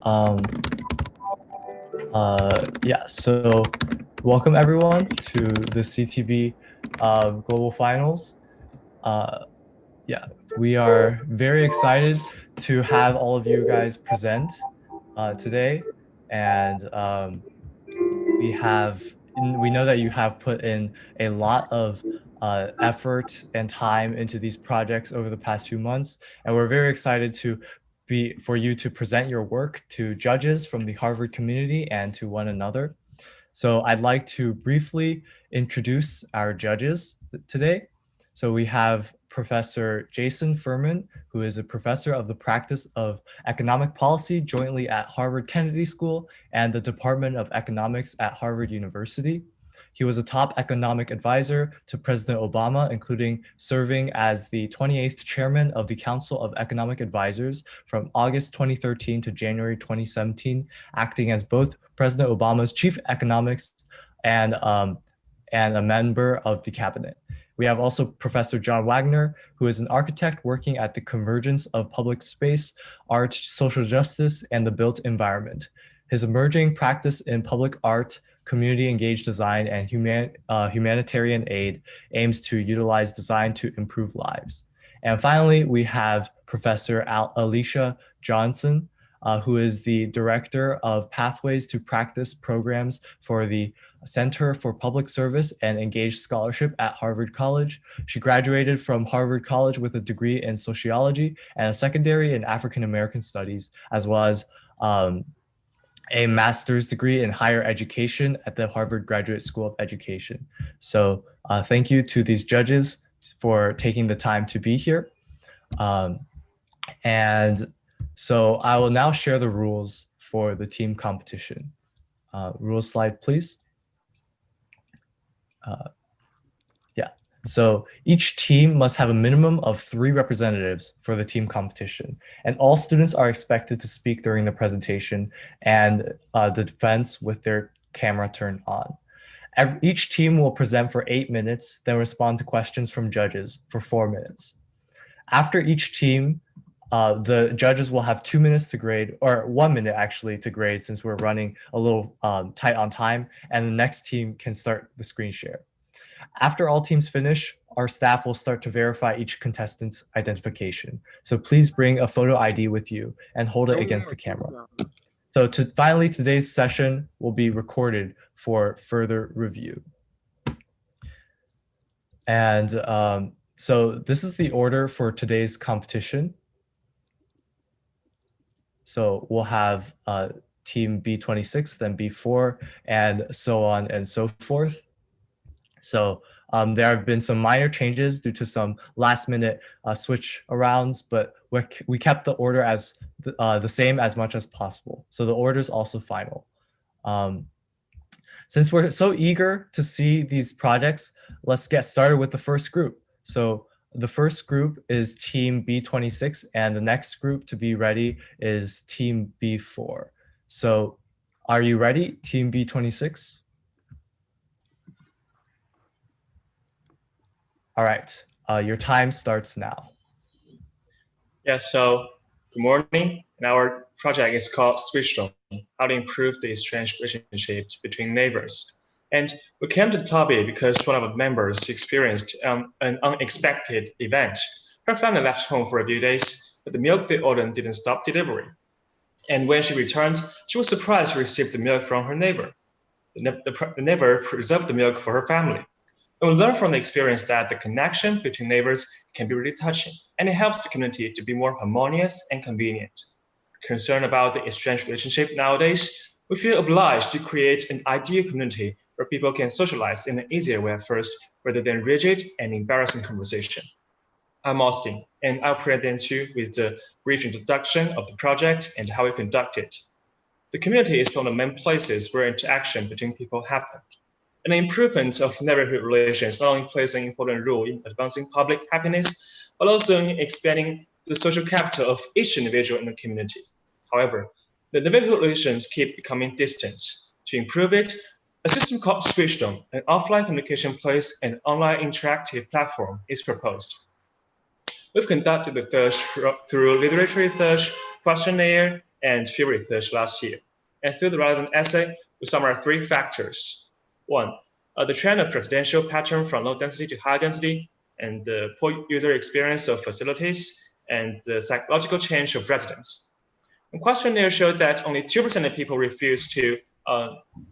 Um, so welcome everyone to the CTB Global Finals. Uh, yeah, we are very excited to have all of you guys present today. And we know that you have put in a lot of effort and time into these projects over the past 2 months, and we're very excited for you to present your work to judges from the Harvard community and to one another. So I'd like to briefly introduce our judges today. So we have Professor Jason Furman, who is a professor of the practice of economic policy jointly at Harvard Kennedy School and the Department of Economics at Harvard University. He was a top economic advisor to President Obama, including serving as the 28th chairman of the Council of Economic Advisors from August 2013 to January 2017, acting as both President Obama's chief economics and a member of the cabinet. We have also Professor John Wagner, who is an architect working at the convergence of public space, art, social justice, and the built environment. His emerging practice in public art, community engaged design, and humanitarian aid aims to utilize design to improve lives. And finally, we have Professor Alicia Johnson, who is the director of Pathways to Practice programs for the Center for Public Service and Engaged Scholarship at Harvard College. She graduated from Harvard College with a degree in sociology and a secondary in African American studies, as well as a master's degree in higher education at the Harvard Graduate School of Education. So thank you to these judges for taking the time to be here. And so I will now share the rules for the team competition. Rules slide, please. So each team must have a minimum of 3 representatives for the team competition, and all students are expected to speak during the presentation and the defense with their camera turned on. Each team will present for 8 minutes, then respond to questions from judges for 4 minutes. After each team, the judges will have 2 minutes to grade, or 1 minute actually to grade, since we're running a little tight on time, and the next team can start the screen share. After all teams finish, our staff will start to verify each contestant's identification. So please bring a photo ID with you and hold it against the camera. So finally, today's session will be recorded for further review. And so this is the order for today's competition. So we'll have team B26, then B4, and so on and so forth. So there have been some minor changes due to some last minute switch arounds, but we kept the order as the same as much as possible. So the order is also final. Since we're so eager to see these projects, let's get started with the first group. So the first group is team B26, and the next group to be ready is team B4. So are you ready, team B26? All right, your time starts now. Yeah, so good morning. And our project is called Switchdom, how to improve the exchange relationships between neighbors. And we came to the topic because one of the members experienced an unexpected event. Her family left home for a few days, but the milk they ordered didn't stop delivering. And when she returned, she was surprised to receive the milk from her neighbor. The neighbor preserved the milk for her family. And we learn from the experience that the connection between neighbors can be really touching, and it helps the community to be more harmonious and convenient. Concerned about the exchange relationship nowadays, we feel obliged to create an ideal community where people can socialize in an easier way at first, rather than rigid and embarrassing conversation. I'm Austin, and I'll present you with the brief introduction of the project and how we conduct it. The community is one of the main places where interaction between people happen. And the improvement of neighborhood relations not only plays an important role in advancing public happiness, but also in expanding the social capital of each individual in the community. However, the neighborhood relations keep becoming distant. To improve it, a system called Switchdom, an offline communication place and online interactive platform, is proposed. We've conducted the search through literary search, questionnaire, and field research last year. And through the relevant essay, we summarize 3 factors. 1, the trend of residential pattern from low density to high density, and the poor user experience of facilities, and the psychological change of residents. The questionnaire showed that only 2% of people refuse to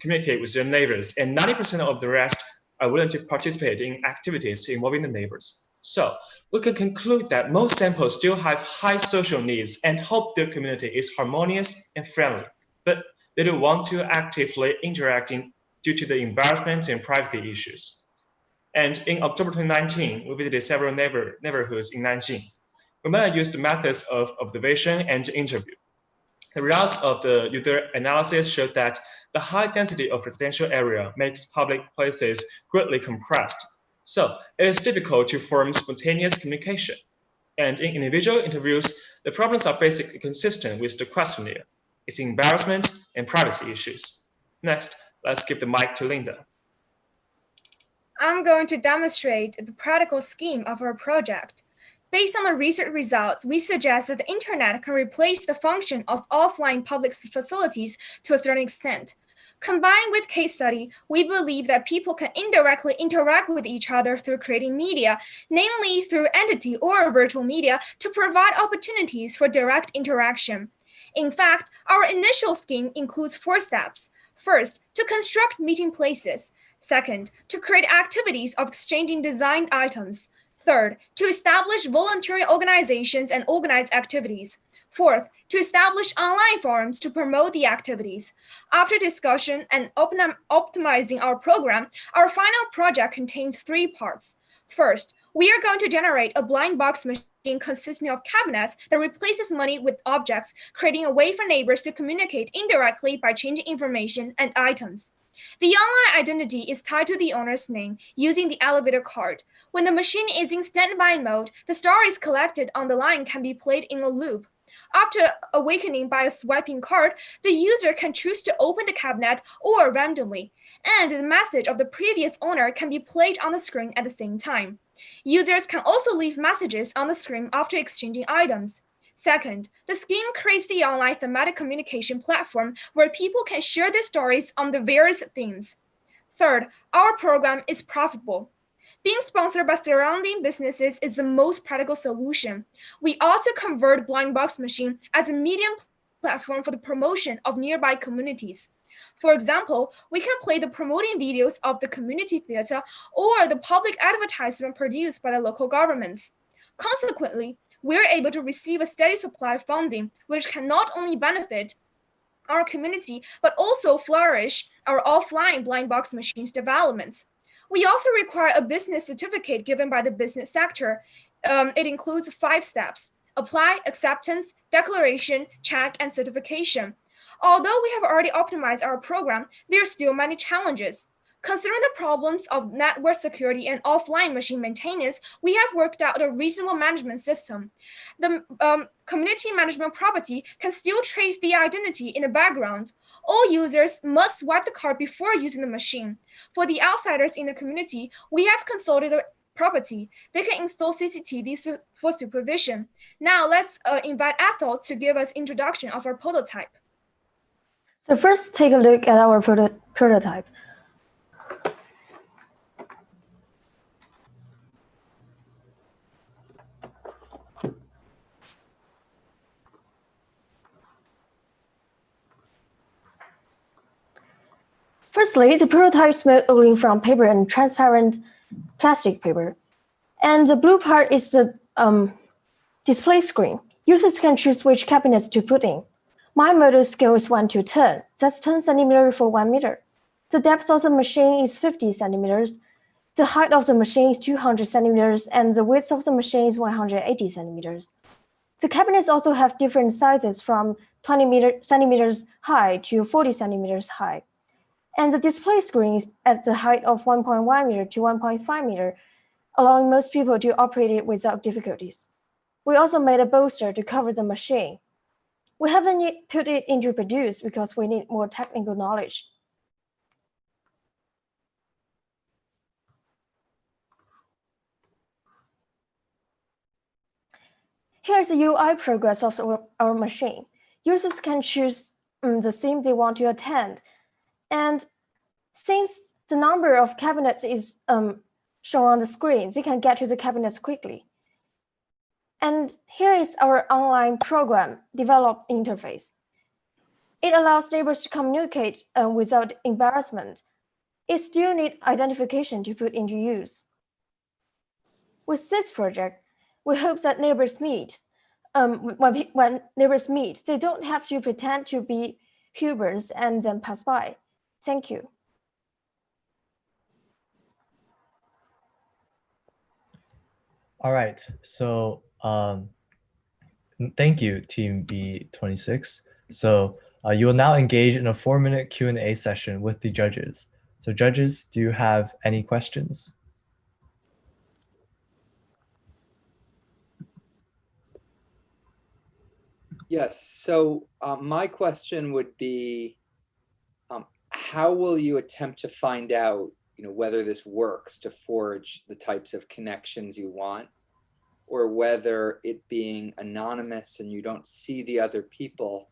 communicate with their neighbors, and 90% of the rest are willing to participate in activities involving the neighbors. So we can conclude that most samples still have high social needs and hope their community is harmonious and friendly, but they don't want to actively interact due to the embarrassment and privacy issues. And in October 2019, we visited several neighborhoods in Nanjing. We mainly used methods of observation and interview. The results of the user analysis showed that the high density of residential area makes public places greatly compressed. So it is difficult to form spontaneous communication. And in individual interviews, the problems are basically consistent with the questionnaire. It's embarrassment and privacy issues. Next, let's give the mic to Linda. I'm going to demonstrate the practical scheme of our project. Based on the research results, we suggest that the internet can replace the function of offline public facilities to a certain extent. Combined with case study, we believe that people can indirectly interact with each other through creating media, namely through entity or virtual media, to provide opportunities for direct interaction. In fact, our initial scheme includes 4 steps. First, to construct meeting places. Second, to create activities of exchanging designed items. Third, to establish voluntary organizations and organize activities. Fourth, to establish online forums to promote the activities. After discussion and optimizing our program, our final project contains 3 parts. First, we are going to generate a blind box machine consisting of cabinets that replaces money with objects, creating a way for neighbors to communicate indirectly by changing information and items. The online identity is tied to the owner's name using the elevator card. When the machine is in standby mode, the stories collected on the line can be played in a loop. After awakening by a swiping card, the user can choose to open the cabinet or randomly, and the message of the previous owner can be played on the screen at the same time. Users can also leave messages on the screen after exchanging items. Second, the scheme creates the online thematic communication platform where people can share their stories on the various themes. Third, our program is profitable. Being sponsored by surrounding businesses is the most practical solution. We ought to convert Blind Box Machine as a medium platform for the promotion of nearby communities. For example, we can play the promoting videos of the community theater or the public advertisement produced by the local governments. Consequently, we're able to receive a steady supply of funding, which can not only benefit our community, but also flourish our offline blind box machines development. We also require a business certificate given by the business sector. It includes 5 steps: apply, acceptance, declaration, check, and certification. Although we have already optimized our program, there are still many challenges. Considering the problems of network security and offline machine maintenance, we have worked out a reasonable management system. The community management property can still trace the identity in the background. All users must swipe the card before using the machine. For the outsiders in the community, we have consulted the property. They can install CCTV for supervision. Now let's invite Ethel to give us introduction of our prototype. So first, take a look at our prototype. Firstly, the prototype is made only from paper and transparent plastic paper. And the blue part is the display screen. Users can choose which cabinets to put in. My model scale is 1 to 10. That's 10 centimeters for 1 meter. The depth of the machine is 50 centimeters. The height of the machine is 200 centimeters, and the width of the machine is 180 centimeters. The cabinets also have different sizes from 20 centimeters high to 40 centimeters high. And the display screen is at the height of 1.1 meter to 1.5 meter, allowing most people to operate it without difficulties. We also made a bolster to cover the machine. We haven't yet put it into produce because we need more technical knowledge. Here's the UI progress of our machine. users can choose the theme they want to attend. And since the number of cabinets is shown on the screen, they can get to the cabinets quickly. And here is our online program developed interface. It allows neighbors to communicate without embarrassment. It still needs identification to put into use. With this project, we hope that neighbors meet. When neighbors meet, they don't have to pretend to be Hubers and then pass by. Thank you. All right, so thank you, Team B26. So you will now engage in a 4-minute Q&A session with the judges. So judges, do you have any questions? Yes, so my question would be, how will you attempt to find out, whether this works to forge the types of connections you want, or whether it being anonymous and you don't see the other people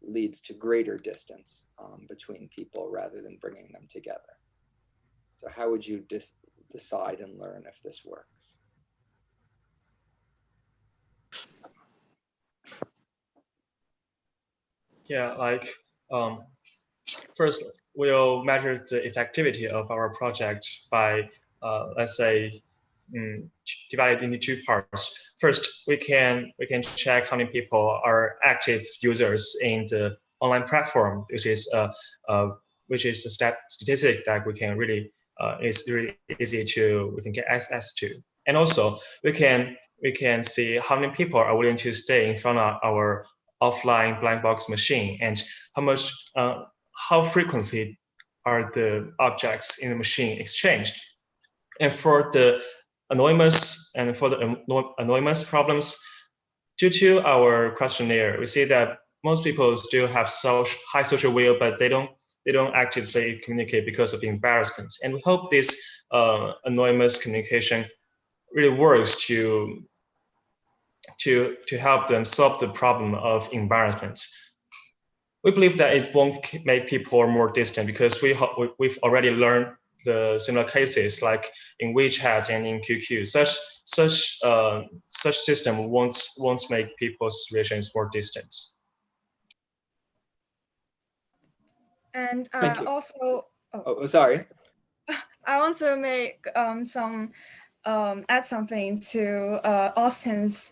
leads to greater distance between people rather than bringing them together? So how would you decide and learn if this works? Yeah, first we'll measure the effectivity of our project by, let's say, divided into 2 parts. First, we can check how many people are active users in the online platform, which is a statistic that we can really is really easy we can get access to. And also we can see how many people are willing to stay in front of our offline blind box machine, and how frequently are the objects in the machine exchanged. And for the anonymous problems, due to our questionnaire, we see that most people still have high social will, but they don't actively communicate because of embarrassment. And we hope this anonymous communication really works to help them solve the problem of embarrassment. We believe that it won't make people more distant, because we've already learned the similar cases like in WeChat and in QQ. Such system won't make people's relations more distant. And also, sorry. I also make add something to Austin's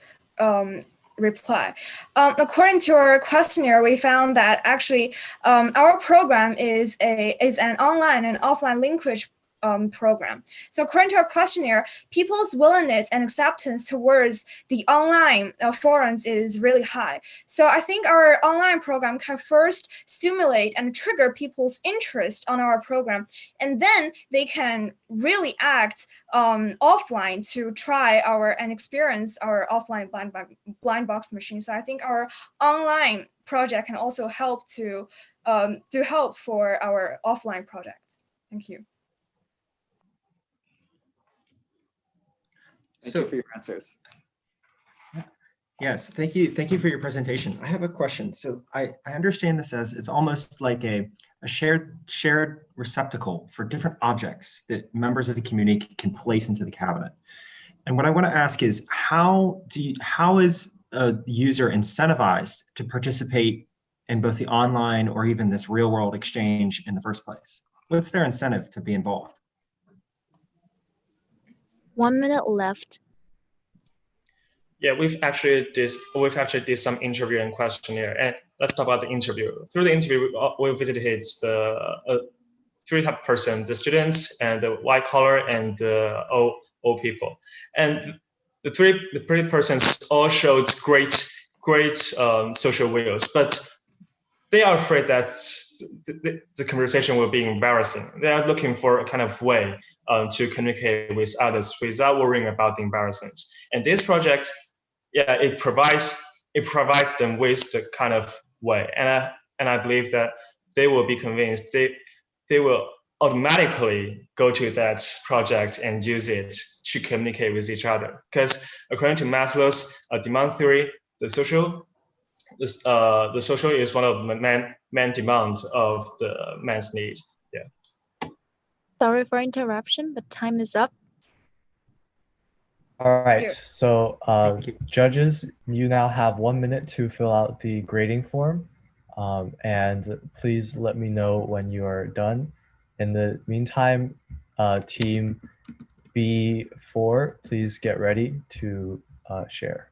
reply. According to our questionnaire, we found that actually our program is an online and offline linkage program. So according to our questionnaire, people's willingness and acceptance towards the online forums is really high. So I think our online program can first stimulate and trigger people's interest on our program, and then they can really act offline to try and experience our offline blind box machine. So I think our online project can also help to help for our offline project. Thank you. Thank you for your answers. Yes, thank you for your presentation. I have a question. So I understand this as it's almost like a shared receptacle for different objects that members of the community can place into the cabinet. And what I want to ask is, how is a user incentivized to participate in both the online or even this real world exchange in the first place? What's their incentive to be involved? 1 minute left. Yeah, we've actually did some interview and questionnaire, and let's talk about the interview. Through the interview, we visited the 3 type of person: the students, and the white collar, and the old people. And the three persons all showed great social wills, but they are afraid that the conversation will be embarrassing. They are looking for a kind of way to communicate with others without worrying about the embarrassment. And this project, yeah, it provides them with the kind of way. And I believe that they will be convinced. They will automatically go to that project and use it to communicate with each other. Because according to Maslow's demand theory, the social this the social is one of main demand of the man's need. Yeah. Sorry for interruption, but time is up. All right, Here. so Thank you. judges, you now have 1 minute to fill out the grading form. And please let me know when you are done. In the meantime, team B4, please get ready to share.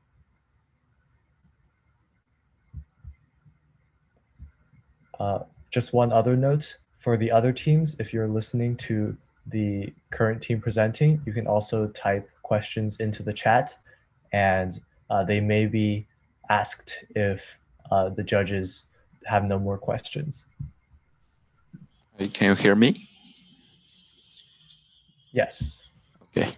Just one other note for the other teams, if you're listening to the current team presenting, you can also type questions into the chat, and they may be asked if the judges have no more questions. Hey, can you hear me? Yes. Okay.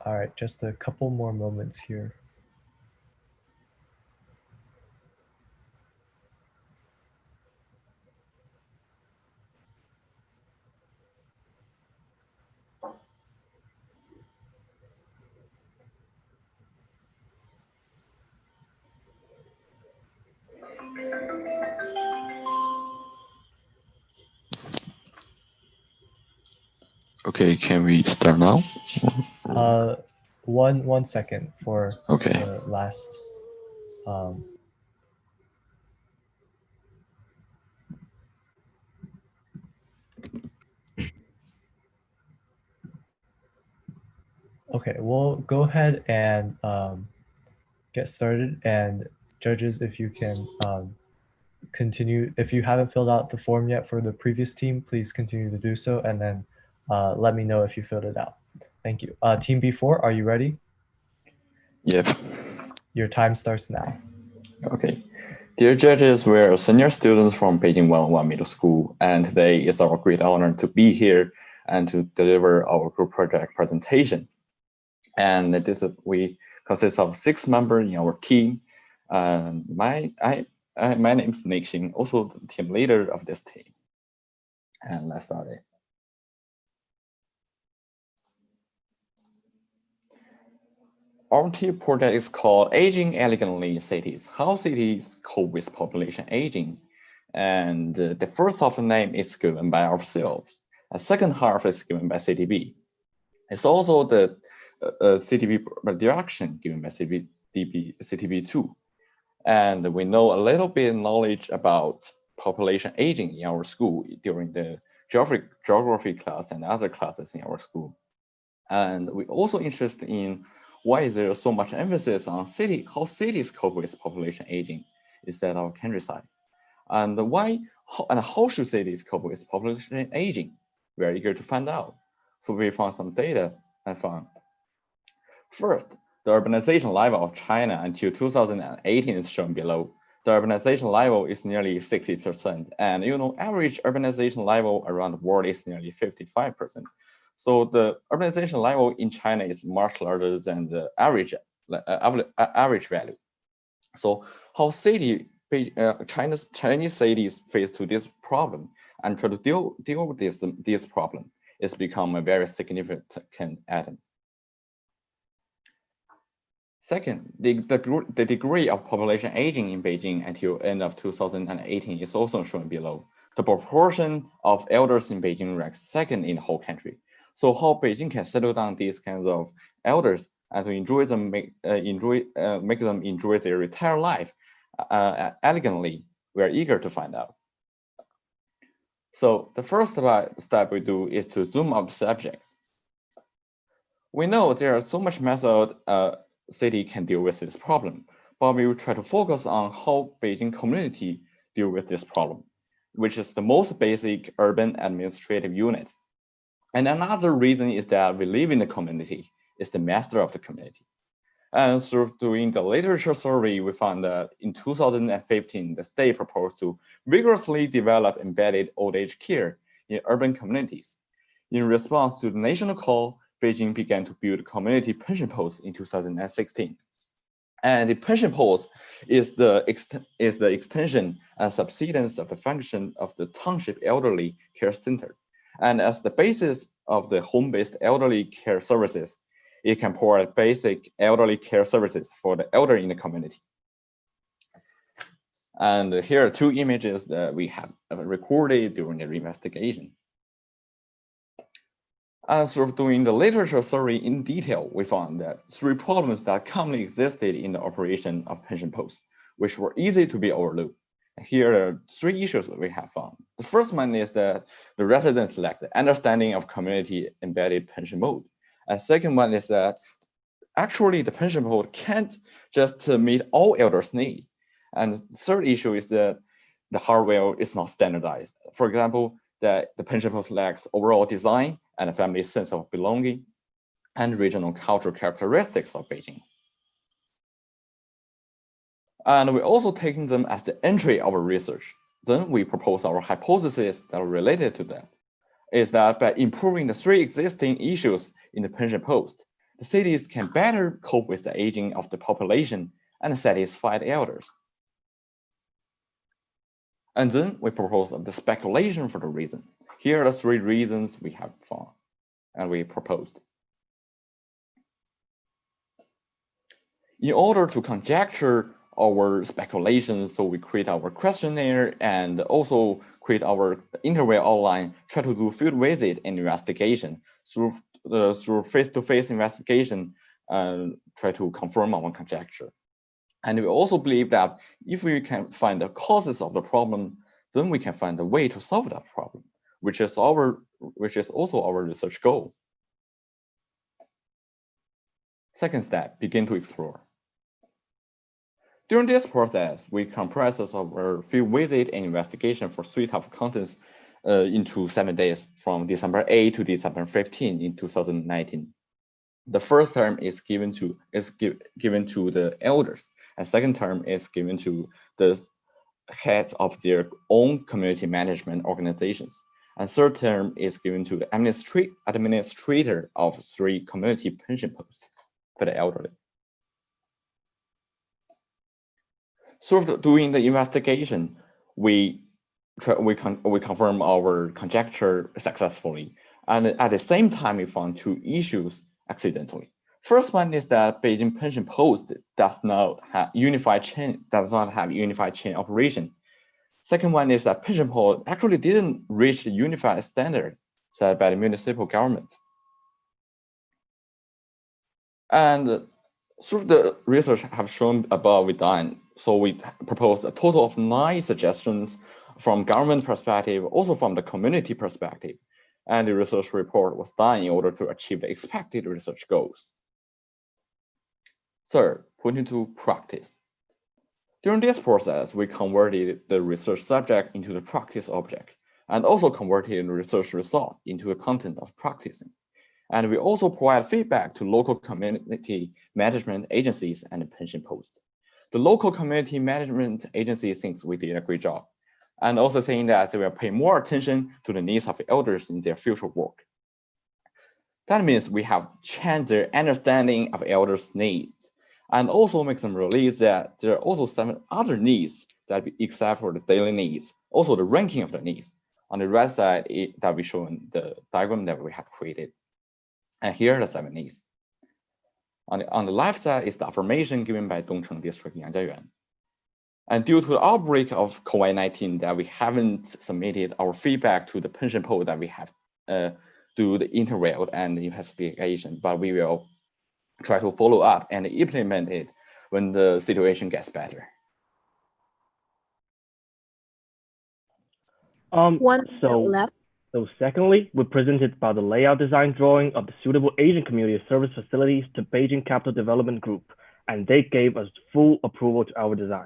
All right, just a couple more moments here. Okay, can we start now? One second for Okay. the last. Okay, we'll go ahead and get started. And judges, if you can continue, if you haven't filled out the form yet for the previous team, please continue to do so, and then let me know if you filled it out. Thank you. Team B4, are you ready? Yep. Your time starts now. Okay. Dear judges, we're senior students from Beijing 101 Middle School, and today is our great honor to be here and to deliver our group project presentation. And we consist of 6 members in our team. My name is Nick Xing, also the team leader of this team. And let's start it. Our team project is called Aging Elegantly Cities, How Cities Cope with Population Aging. And the first half of the name is given by ourselves. The second half is given by CTB. It's also the CTB direction given by CTB2. And we know a little bit knowledge about population aging in our school during the geography class and other classes in our school. And we're also interested in why is there so much emphasis on how cities cope with population aging instead of countryside, and how should cities cope with population aging? We're eager to find out. So we found some data and found. First, the urbanization level of China until 2018 is shown below. The urbanization level is nearly 60%, and average urbanization level around the world is nearly 55%. So the urbanization level in China is much larger than the average average value. So how Chinese cities face to this problem and try to deal with this problem is become a very significant item. Second, the degree of population aging in Beijing until end of 2018 is also shown below. The proportion of elders in Beijing ranks second in the whole country. So how Beijing can settle down these kinds of elders and to enjoy them, make them enjoy their retired life elegantly, we are eager to find out. So the first step we do is to zoom out the subject. We know there are so much method city can deal with this problem, but we will try to focus on how Beijing community deal with this problem, which is the most basic urban administrative unit. And another reason is that we live in the community, is the master of the community. And through doing the literature survey, we found that in 2015, the state proposed to vigorously develop embedded old age care in urban communities. In response to the national call, Beijing began to build community pension posts in 2016. And the pension post is the extension and subsidence of the function of the township elderly care center. And as the basis of the home-based elderly care services, it can provide basic elderly care services for the elderly in the community. And here are two images that we have recorded during the investigation. As of doing the literature survey in detail, we found that three problems that commonly existed in the operation of pension posts, which were easy to be overlooked. Here are three issues that we have found. The first one is that the residents lack the understanding of community embedded pension mode. And second one is that actually the pension mode can't just meet all elders' needs. And third issue is that the hardware is not standardized. For example, that the pension post lacks overall design and a family sense of belonging and regional cultural characteristics of Beijing. And we're also taking them as the entry of our research. Then we propose our hypothesis that are related to that, is that by improving the three existing issues in the pension post, the cities can better cope with the aging of the population and satisfy the elders. And then we propose the speculation for the reason. Here are the three reasons we have found and we proposed. In order to conjecture our speculations, so we create our questionnaire and also create our interview outline, try to do field visit and investigation through face-to-face investigation and try to confirm our conjecture. And we also believe that if we can find the causes of the problem, then we can find a way to solve that problem, which is also our research goal. Second step, begin to explore. During this process, we compress our field visit and investigation for suite of contents into 7 days, from December 8 to December 15 in 2019. The first term is given to the elders, and second term is given to the heads of their own community management organizations, and third term is given to the administrator of 3 community pension posts for the elderly. So doing the investigation, we confirm our conjecture successfully, and at the same time we found 2 issues accidentally. First one is that Beijing pension post does not have unified chain operation. Second one is that pension post actually didn't reach the unified standard set by the municipal government. And through the research have shown above we done, so we proposed a total of 9 suggestions from government perspective, also from the community perspective. And the research report was done in order to achieve the expected research goals. Third, put into practice. During this process, we converted the research subject into the practice object, and also converted the research result into the content of practicing. And we also provide feedback to local community management agencies and pension posts. The local community management agency thinks we did a great job, and also saying that they will pay more attention to the needs of the elders in their future work. That means we have changed their understanding of elders' needs, And also make them realize that there are also some other needs that except for the daily needs, also the ranking of the needs. On the right side, that we show in the diagram that we have created. And here are the 7 needs. On the left side is the affirmation given by Dongcheng District Yanjiayuan. And due to the outbreak of COVID-19 that we haven't submitted our feedback to the pension pool that we have do the interview and the investigation, but we will try to follow up and implement it when the situation gets better. One minute left. So secondly, we presented about the layout design drawing of the suitable Asian community service facilities to Beijing Capital Development Group, and they gave us full approval to our design.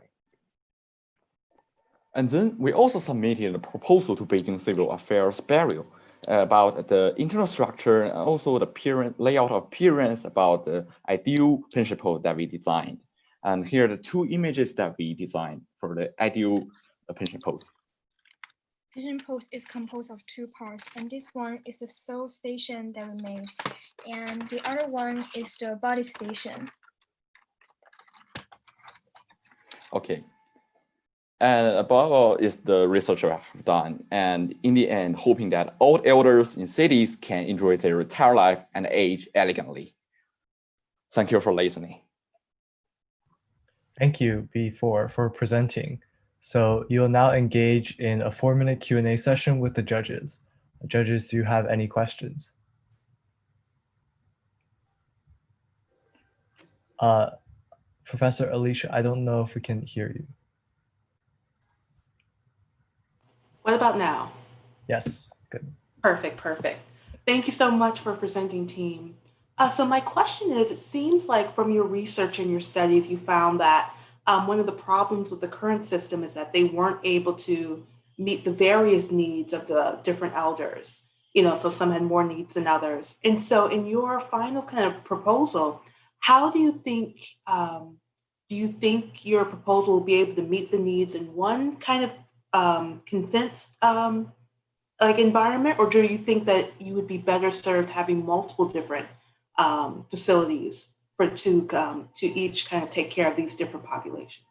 And then we also submitted a proposal to Beijing Civil Affairs Bureau about the internal structure and also the layout of appearance about the ideal pension post that we designed. And here are the 2 images that we designed for the ideal pension post. Pension post is composed of 2 parts, and this one is the soul station that we made, and the other one is the body station. Okay. And above all is the research I have done, and in the end, hoping that all elders in cities can enjoy their retired life and age elegantly. Thank you for listening. Thank you, B, for presenting. So you'll now engage in a 4-minute Q&A session with the judges. Judges, do you have any questions? Professor Alicia, I don't know if we can hear you. What about now? Yes, good. Perfect. Thank you so much for presenting, team. So my question is, it seems like from your research and your studies, you found that one of the problems with the current system is that they weren't able to meet the various needs of the different elders. So some had more needs than others. And so in your final kind of proposal, how do you think your proposal will be able to meet the needs in one kind of condensed environment, or do you think that you would be better served having multiple different facilities to each kind of take care of these different populations?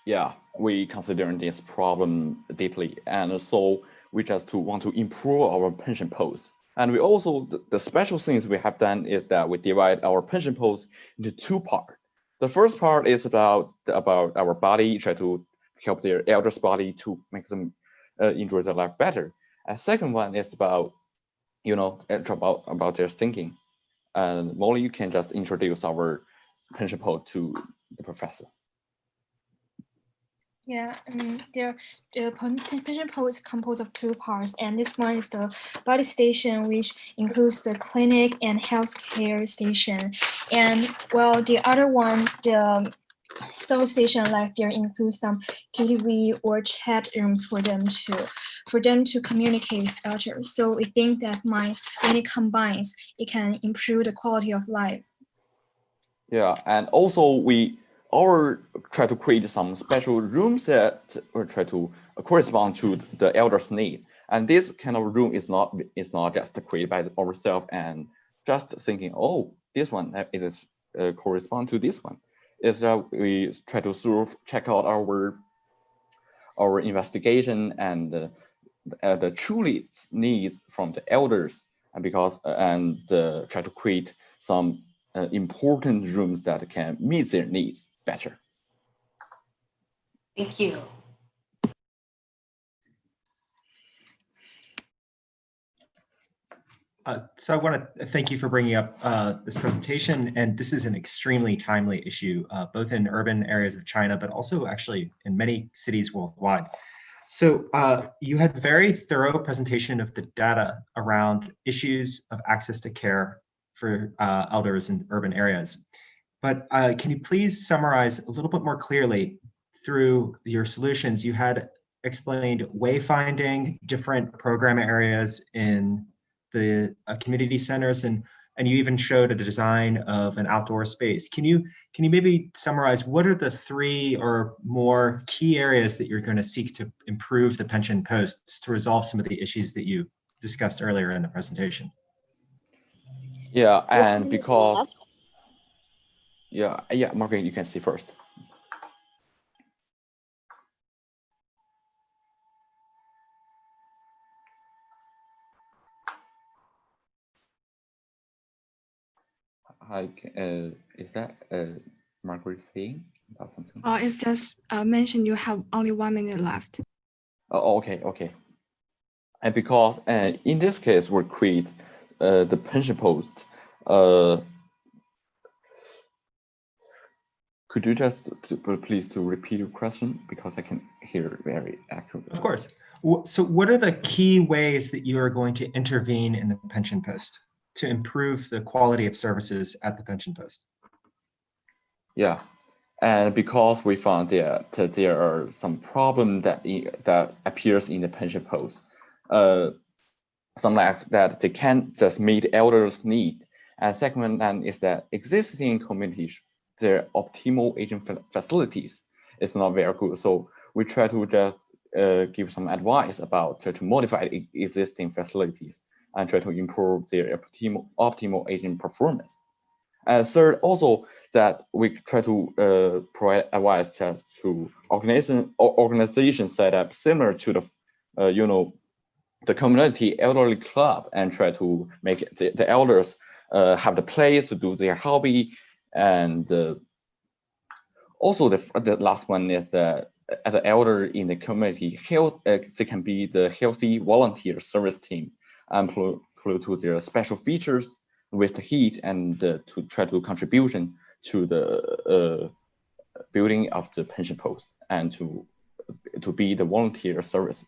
Yeah, we consider this problem deeply, and so we just want to improve our pension posts. And we also, the special things we have done is that we divide our pension posts into 2 parts. The first part is about our body, try to help their elders' body to make them enjoy their life better. And second one is about, about their thinking. And Molly, you can just introduce our pension post to the professor. Yeah, the pension post is composed of 2 parts, and this one is the body station, which includes the clinic and healthcare station. And well, the other one, the soul station, like there includes some CTB or chat rooms for them to communicate with others. So we think that when it combines, it can improve the quality of life. Yeah, and also we try to create some special rooms that try to correspond to the elders' need. And this kind of room is not just created by ourselves and just thinking, oh, this one it is correspond to this one. Is that we try to check out our investigation and the truly needs from the elders, and try to create some important rooms that can meet their needs better. Thank you. So I want to thank you for bringing up this presentation, and this is an extremely timely issue, both in urban areas of China, but also actually in many cities worldwide. So you had very thorough presentation of the data around issues of access to care for elders in urban areas. But can you please summarize a little bit more clearly through your solutions? You had explained wayfinding, different program areas in the community centers, and you even showed a design of an outdoor space. Can you maybe summarize what are the 3 or more key areas that you're going to seek to improve the pension posts to resolve some of the issues that you discussed earlier in the presentation? Yeah, and because Yeah, Margaret, you can see first. Is that Margaret saying about something? It's just mentioned you have only 1 minute left. Oh, okay. And because in this case, we create the pension post. Could you just please to repeat your question, because I can hear very accurately. Of course. So what are the key ways that you are going to intervene in the pension post to improve the quality of services at the pension post? Yeah, and because we found that there are some problem that appears in the pension post, some like that they can't just meet elders' need. And second one is that existing communities, their optimal aging facilities is not very good. So we try to just give some advice about try to modify existing facilities and try to improve their optimal aging performance. And third, also that we try to provide advice to organization set up similar to the the community elderly club, and try to make the elders have the place to do their hobby. And also the last one is the elder in the community health, they can be the healthy volunteer service team and to their special features with the heat, and to try to contribution to the building of the pension post, and to be the volunteer service.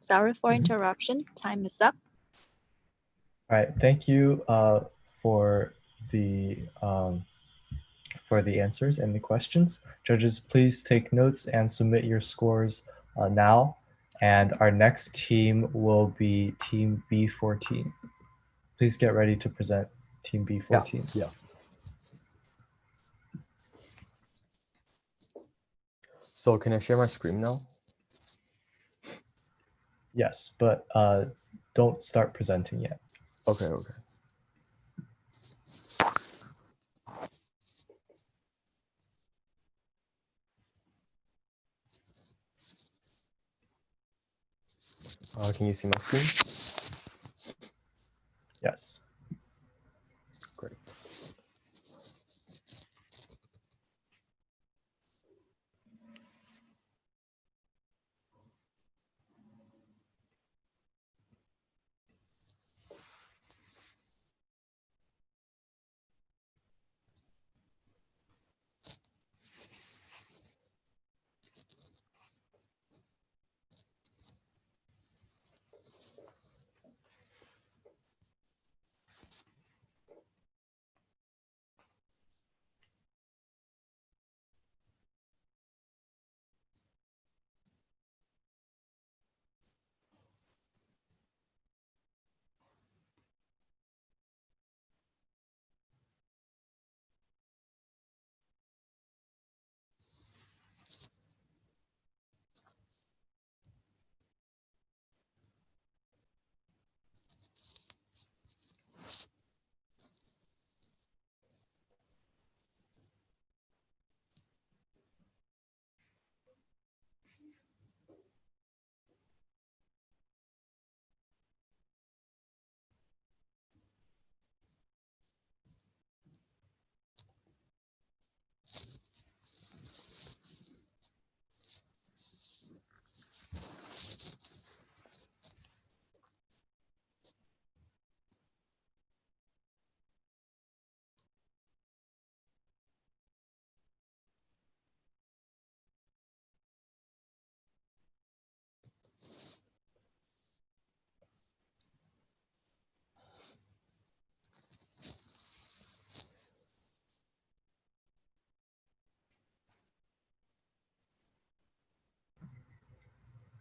Sorry for interruption. Time is up. All right, thank you for the answers and the questions. Judges, please take notes and submit your scores now. And our next team will be Team B14. Please get ready to present Team B14. Yeah. So can I share my screen now? Yes, but don't start presenting yet. Okay. Can you see my screen? Yes. Great.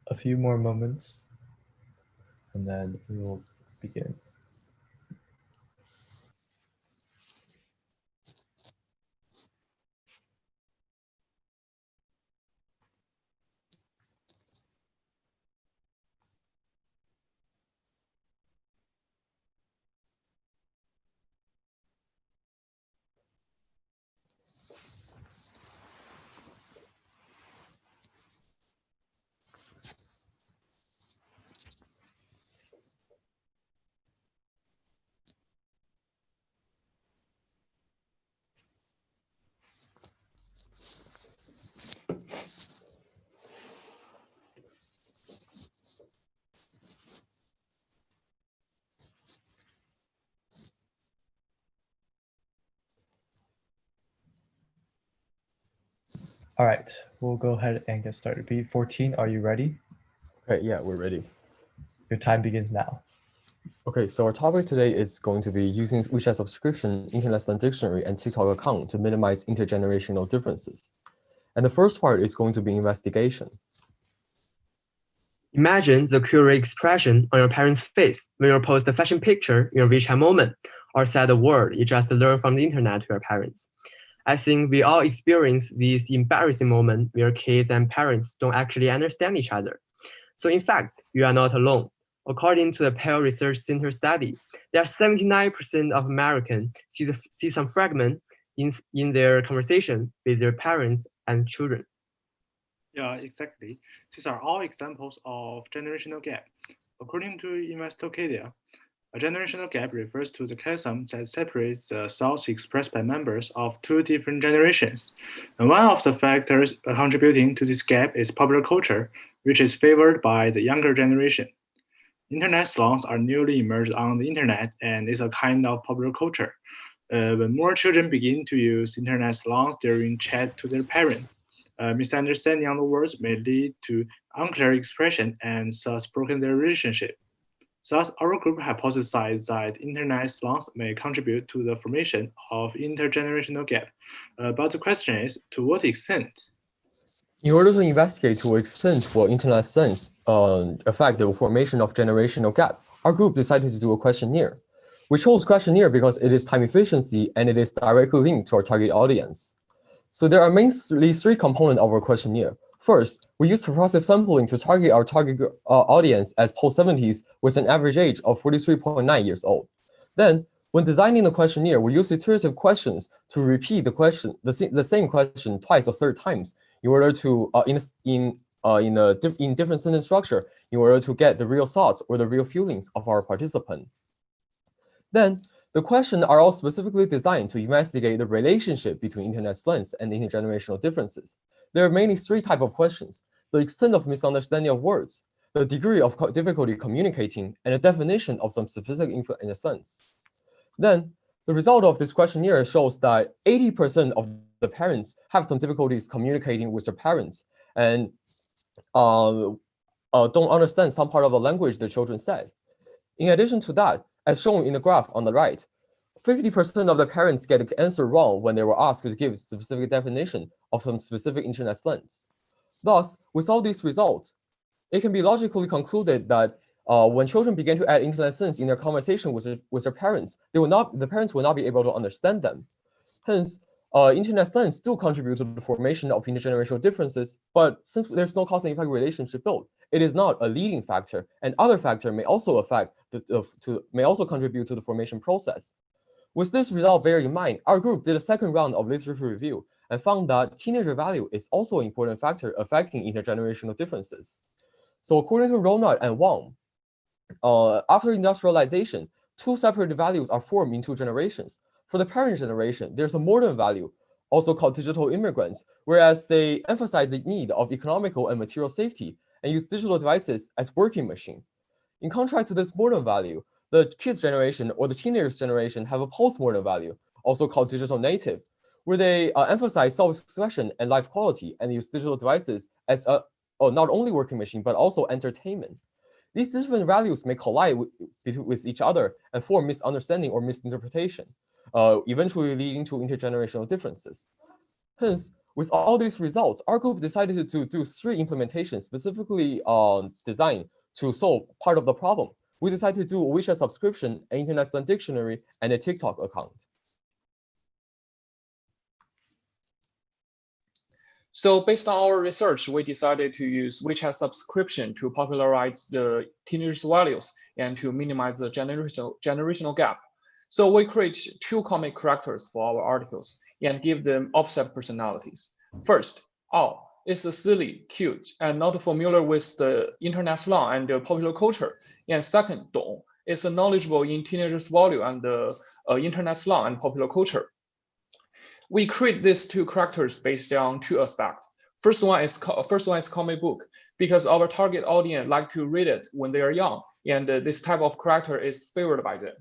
A few more moments, and then we will begin. All right, we'll go ahead and get started. B14, are you ready? Okay, yeah, we're ready. Your time begins now. Okay, so our topic today is going to be using WeChat subscription, internet slang dictionary, and TikTok account to minimize intergenerational differences. And the first part is going to be investigation. Imagine the curious expression on your parent's face when you post a fashion picture in your WeChat moment, or said a word you just learned from the internet to your parents. I think we all experience this embarrassing moment where kids and parents don't actually understand each other. So in fact, you are not alone. According to the Pew Research Center study, there are 79% of Americans see some fragment in their conversation with their parents and children. Yeah, exactly. These are all examples of generational gap. According to Investopedia, a generational gap refers to the chasm that separates the thoughts expressed by members of two different generations. And one of the factors contributing to this gap is popular culture, which is favored by the younger generation. Internet slangs are newly emerged on the internet and is a kind of popular culture. When more children begin to use internet slangs during chat to their parents, misunderstanding on the words may lead to unclear expression and thus broken their relationship. Thus, our group hypothesized that internet slangs may contribute to the formation of intergenerational gap. But the question is, to what extent? In order to investigate to what extent will internet slangs affect the formation of generational gap, our group decided to do a questionnaire. We chose questionnaire because it is time efficiency and it is directly linked to our target audience. So there are mainly three components of our questionnaire. First, we use progressive sampling to target our target audience as post-70s with an average age of 43.9 years old. Then, when designing the questionnaire, we use iterative questions to repeat the same question twice or third times in order to in different sentence structure in order to get the real thoughts or the real feelings of our participant. Then, the questions are all specifically designed to investigate the relationship between internet slangs and intergenerational differences. There are mainly three types of questions: the extent of misunderstanding of words, the degree of difficulty communicating, and the definition of some specific internet slangs. Then, the result of this questionnaire shows that 80% of the parents have some difficulties communicating with their parents and don't understand some part of the language the children said. In addition to that, as shown in the graph on the right, 50% of the parents get the answer wrong when they were asked to give specific definition of some specific internet slangs. Thus, with all these results, it can be logically concluded that when children begin to add internet slangs in their conversation with their parents, the parents will not be able to understand them. Hence, internet slangs still contribute to the formation of intergenerational differences, but since there's no cause and effect relationship built, it is not a leading factor, and other factor may also contribute to the formation process. With this result bear in mind, our group did a second round of literature review and found that teenager value is also an important factor affecting intergenerational differences. So according to Ronald and Wang, after industrialization, two separate values are formed in two generations. For the parent generation, there's a modern value, also called digital immigrants, whereas they emphasize the need of economical and material safety and use digital devices as working machine. In contrast to this modern value, the kids generation or the teenagers generation have a post-modern value, also called digital native, where they emphasize self-expression and life quality and use digital devices as not only working machine, but also entertainment. These different values may collide with each other and form misunderstanding or misinterpretation, eventually leading to intergenerational differences. Hence, with all these results, our group decided to do three implementations specifically designed to solve part of the problem. We decided to do a WeChat subscription, an internet slang dictionary, and a TikTok account. So based on our research, we decided to use WeChat subscription to popularize the teenagers' values and to minimize the generational gap. So we create two comic characters for our articles and give them opposite personalities. First, Ao is silly, cute, and not familiar with the internet slang and the popular culture. And second, Dong is knowledgeable in teenagers' value and the internet slang and popular culture. We create these two characters based on two aspects. First one is comic book, because our target audience like to read it when they are young, and this type of character is favored by them.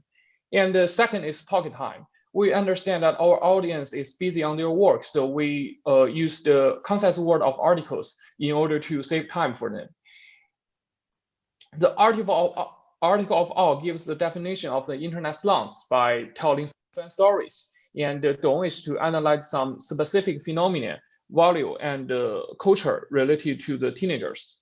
And the second is pocket time. we understand that our audience is busy on their work, so we use the concise word of articles in order to save time for them. The article of all gives the definition of the internet slangs by telling fan stories, and the goal is to analyze some specific phenomena, value, and culture related to the teenagers.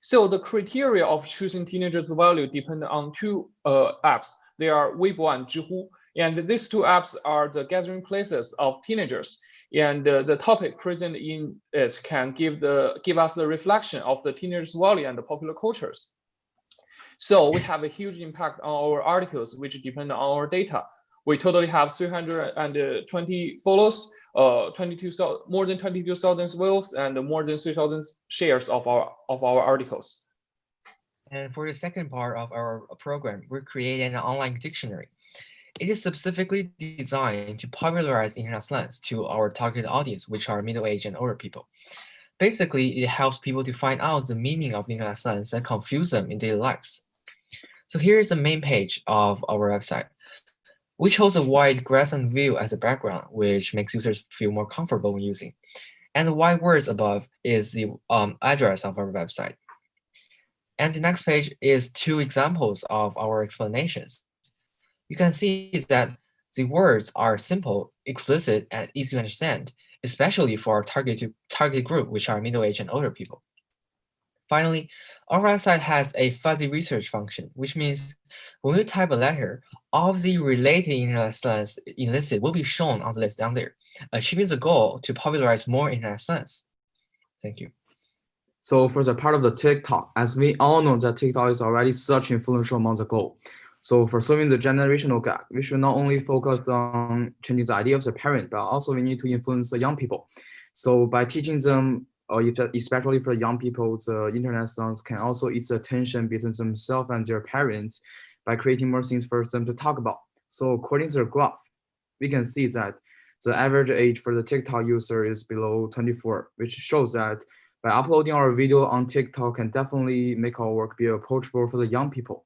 So the criteria of choosing teenagers' value depend on two apps. They are Weibo and Zhihu, and these two apps are the gathering places of teenagers. And the topic present in it can give us the reflection of the teenagers' value and the popular cultures. So we have a huge impact on our articles, which depend on our data. We totally have 320 follows, more than 22,000 views, and more than 3,000 shares of our articles. And for the second part of our program, we're creating an online dictionary. It is specifically designed to popularize internet slangs to our target audience, which are middle-aged and older people. Basically, it helps people to find out the meaning of internet slangs that confuse them in daily lives. So here is the main page of our website. We chose a white grassland view as a background, which makes users feel more comfortable when using. And the white words above is the address of our website. And the next page is 2 examples of our explanations. You can see that the words are simple, explicit, and easy to understand, especially for our target group, which are middle-aged and older people. Finally, our website has a fuzzy research function, which means when we type a letter, all of the related internet slangs enlisted will be shown on the list down there, achieving the goal to popularize more internet slangs. Thank you. So for the part of the TikTok, as we all know that TikTok is already such influential among the globe. So for solving the generational gap, we should not only focus on changing the idea of the parent, but also we need to influence the young people. So by teaching them, especially for young people, the internet slangs can also ease the tension between themselves and their parents by creating more things for them to talk about. So according to the graph, we can see that the average age for the TikTok user is below 24, which shows that by uploading our video on TikTok can definitely make our work be approachable for the young people.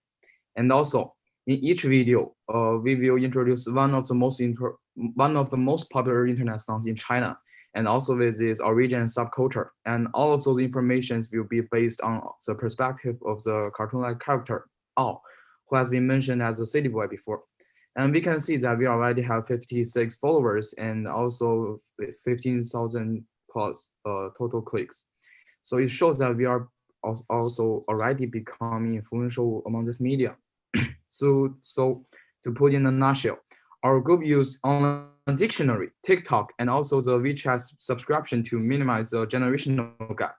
And also, in each video, we will introduce one of the most popular internet slangs in China, and also with its origin and subculture. And all of those informations will be based on the perspective of the cartoon-like character, Ao, who has been mentioned as a city boy before. And we can see that we already have 56 followers and also 15,000 plus total clicks. So it shows that we are also already becoming influential among this media. So to put in a nutshell, our group used online dictionary, TikTok, and also the WeChat subscription to minimize the generational gap.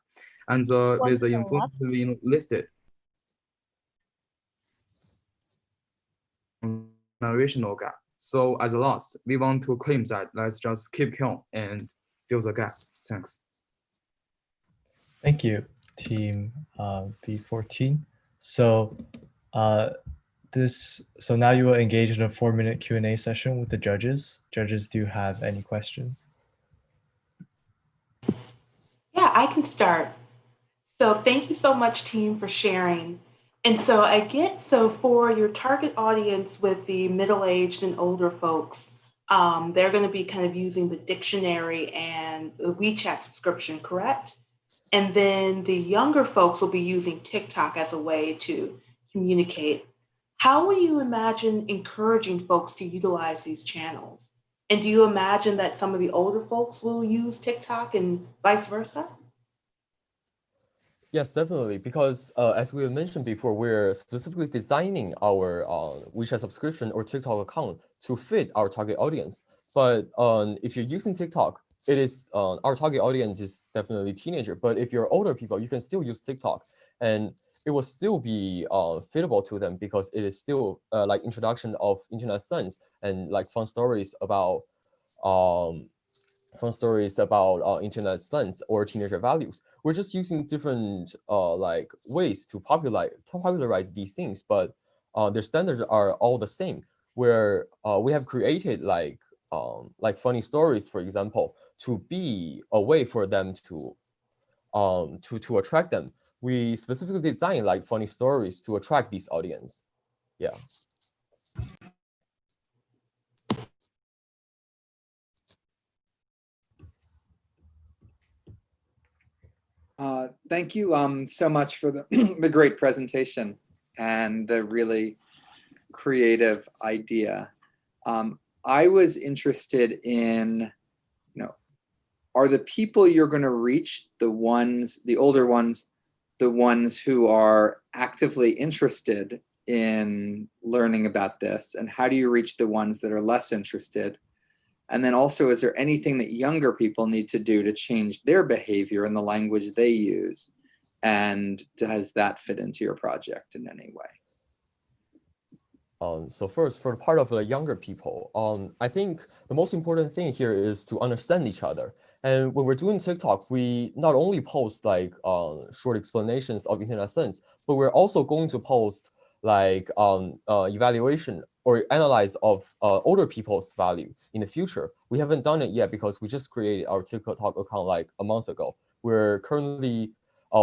And with the influence we listed, generational gap. So as a last, we want to claim that let's just keep going and fill the gap. Thanks. Thank you, team B14. So so now you will engage in a 4-minute Q&A session with the judges. Judges, do you have any questions? Yeah, I can start. So thank you so much, team, for sharing. And so for your target audience with the middle-aged and older folks, they're going to be kind of using the dictionary and the WeChat subscription, correct? And then the younger folks will be using TikTok as a way to communicate. How will you imagine encouraging folks to utilize these channels? And do you imagine that some of the older folks will use TikTok and vice versa? Yes, definitely, because as we mentioned before, we're specifically designing our WeChat subscription or TikTok account to fit our target audience. But if you're using TikTok, it is our target audience is definitely teenager. But if you're older people, you can still use TikTok, and it will still be fitable to them because it is still like introduction of internet slangs and like fun stories about internet slangs or teenager values. We're just using different like ways to popularize these things, but their standards are all the same. Where we have created like funny stories, for example, to be a way for them to attract them. We specifically design like funny stories to attract this audience. Yeah. Thank you so much for the, the great presentation and the really creative idea. I was interested in, are the people you're going to reach the ones, the older ones, the ones who are actively interested in learning about this? And how do you reach the ones that are less interested? And then also, is there anything that younger people need to do to change their behavior in the language they use? And does that fit into your project in any way? So first, for the part of the younger people, I think the most important thing here is to understand each other. And when we're doing TikTok, we not only post like short explanations of internet sense, but we're also going to post like evaluation or analyze of older people's value in the future. We haven't done it yet because we just created our TikTok account like a month ago. We're currently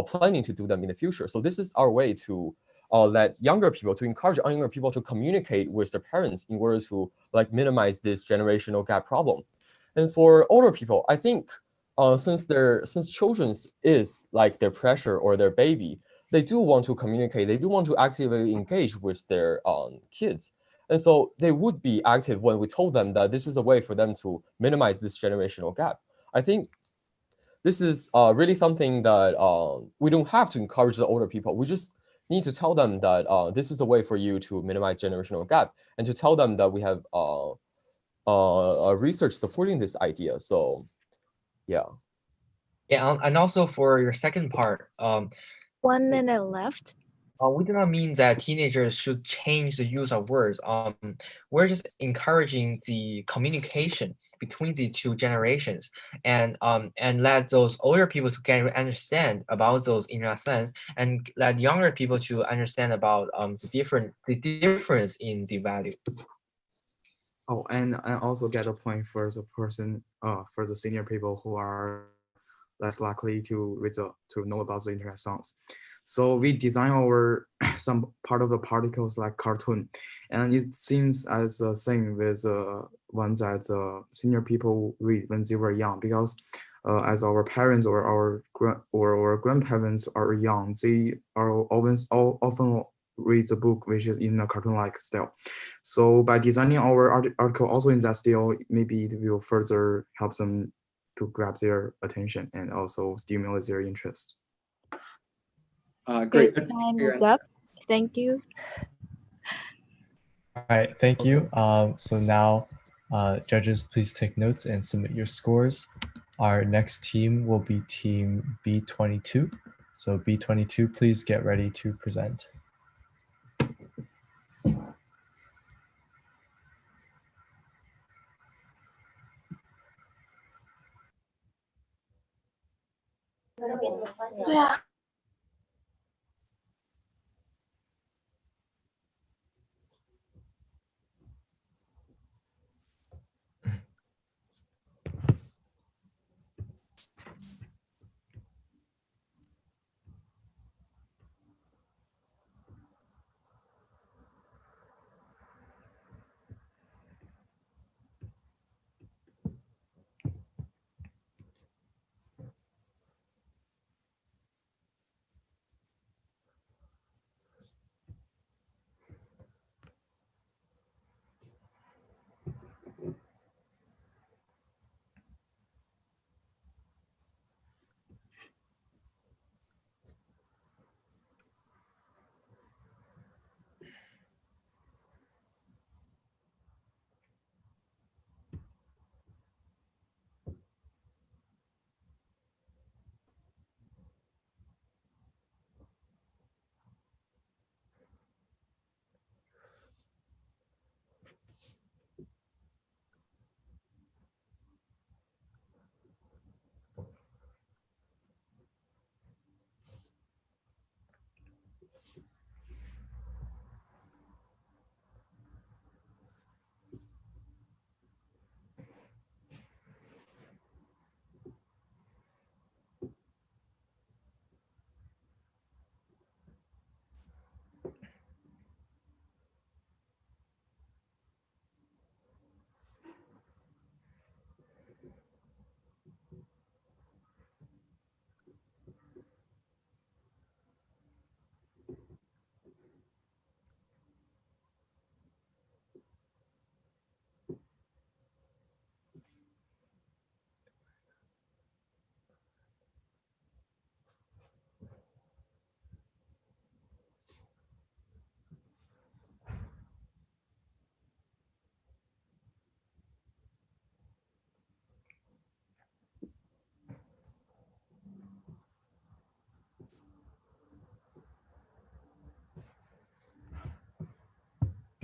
planning to do them in the future. So this is our way to let younger people, to encourage younger people to communicate with their parents in order to like minimize this generational gap problem. And for older people, I think since children is like their pressure or their baby, they do want to communicate, they do want to actively engage with their kids. And so they would be active when we told them that this is a way for them to minimize this generational gap. I think this is really something that we don't have to encourage the older people. We just need to tell them that this is a way for you to minimize generational gap, and to tell them that we have research supporting this idea. So, yeah. Yeah, and also for your second part, 1 minute left. We do not mean that teenagers should change the use of words. We're just encouraging the communication between the two generations, and let those older people to get understand about those internet slangs, and let younger people to understand about the difference in the value. Oh, and also get a point for the person, for the senior people who are less likely to know about the internet songs. So we design our some part of the particles like cartoon, and it seems as the same with ones that senior people read when they were young, because as our parents or our grandparents are young, they are often read the book which is in a cartoon-like style. So by designing our article also in that style, maybe it will further help them to grab their attention and also stimulate their interest. Great. Time is up. Thank you. All right, thank you. So now, judges, please take notes and submit your scores. Our next team will be team B22. So B22, please get ready to present. Yeah.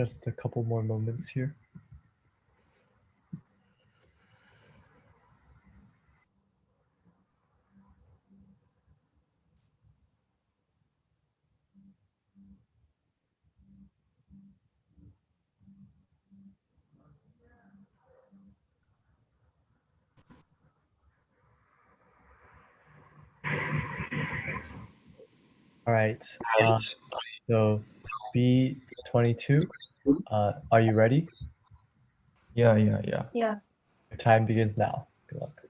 Just a couple more moments here. All right. So B22, are you ready? Yeah. Yeah. Your time begins now. Good luck.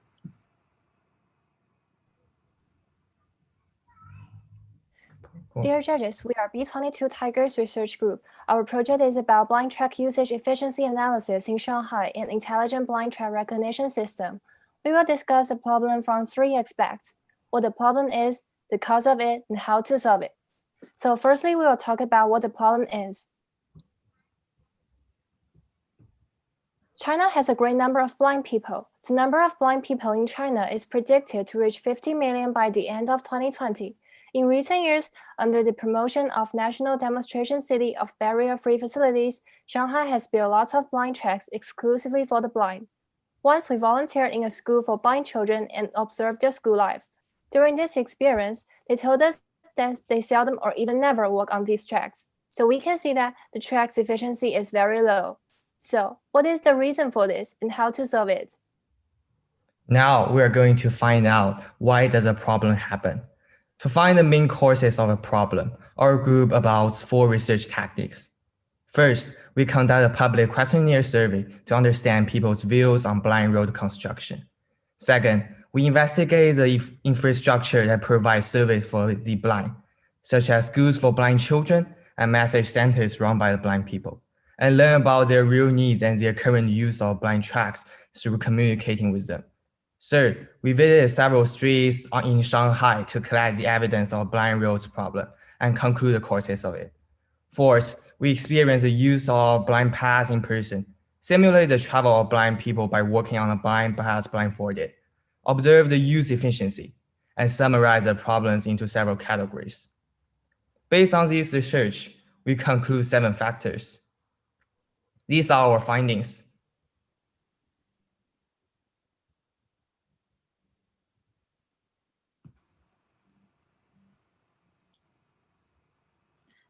Dear judges, we are B22 Tigers Research Group. Our project is about blind track usage efficiency analysis in Shanghai and intelligent blind track recognition system. We will discuss the problem from 3 aspects: what the problem is, the cause of it, and how to solve it. So firstly, we will talk about what the problem is. China has a great number of blind people. The number of blind people in China is predicted to reach 50 million by the end of 2020. In recent years, under the promotion of National Demonstration City of Barrier-Free Facilities, Shanghai has built lots of blind tracks exclusively for the blind. Once we volunteered in a school for blind children and observed their school life. During this experience, they told us that they seldom or even never walk on these tracks. So we can see that the track's efficiency is very low. So, what is the reason for this and how to solve it? Now we are going to find out why does a problem happen. To find the main causes of a problem, our group adopts 4 research tactics. First, we conduct a public questionnaire survey to understand people's views on blind road construction. Second, we investigate the infrastructure that provides service for the blind, such as schools for blind children and message centers run by the blind people, and learn about their real needs and their current use of blind tracks through communicating with them. Third, we visited several streets in Shanghai to collect the evidence of blind roads problem and conclude the causes of it. Fourth, we experienced the use of blind paths in person, simulate the travel of blind people by walking on a blind path blindfolded, observe the use efficiency, and summarize the problems into several categories. Based on this research, we conclude 7 factors. These are our findings.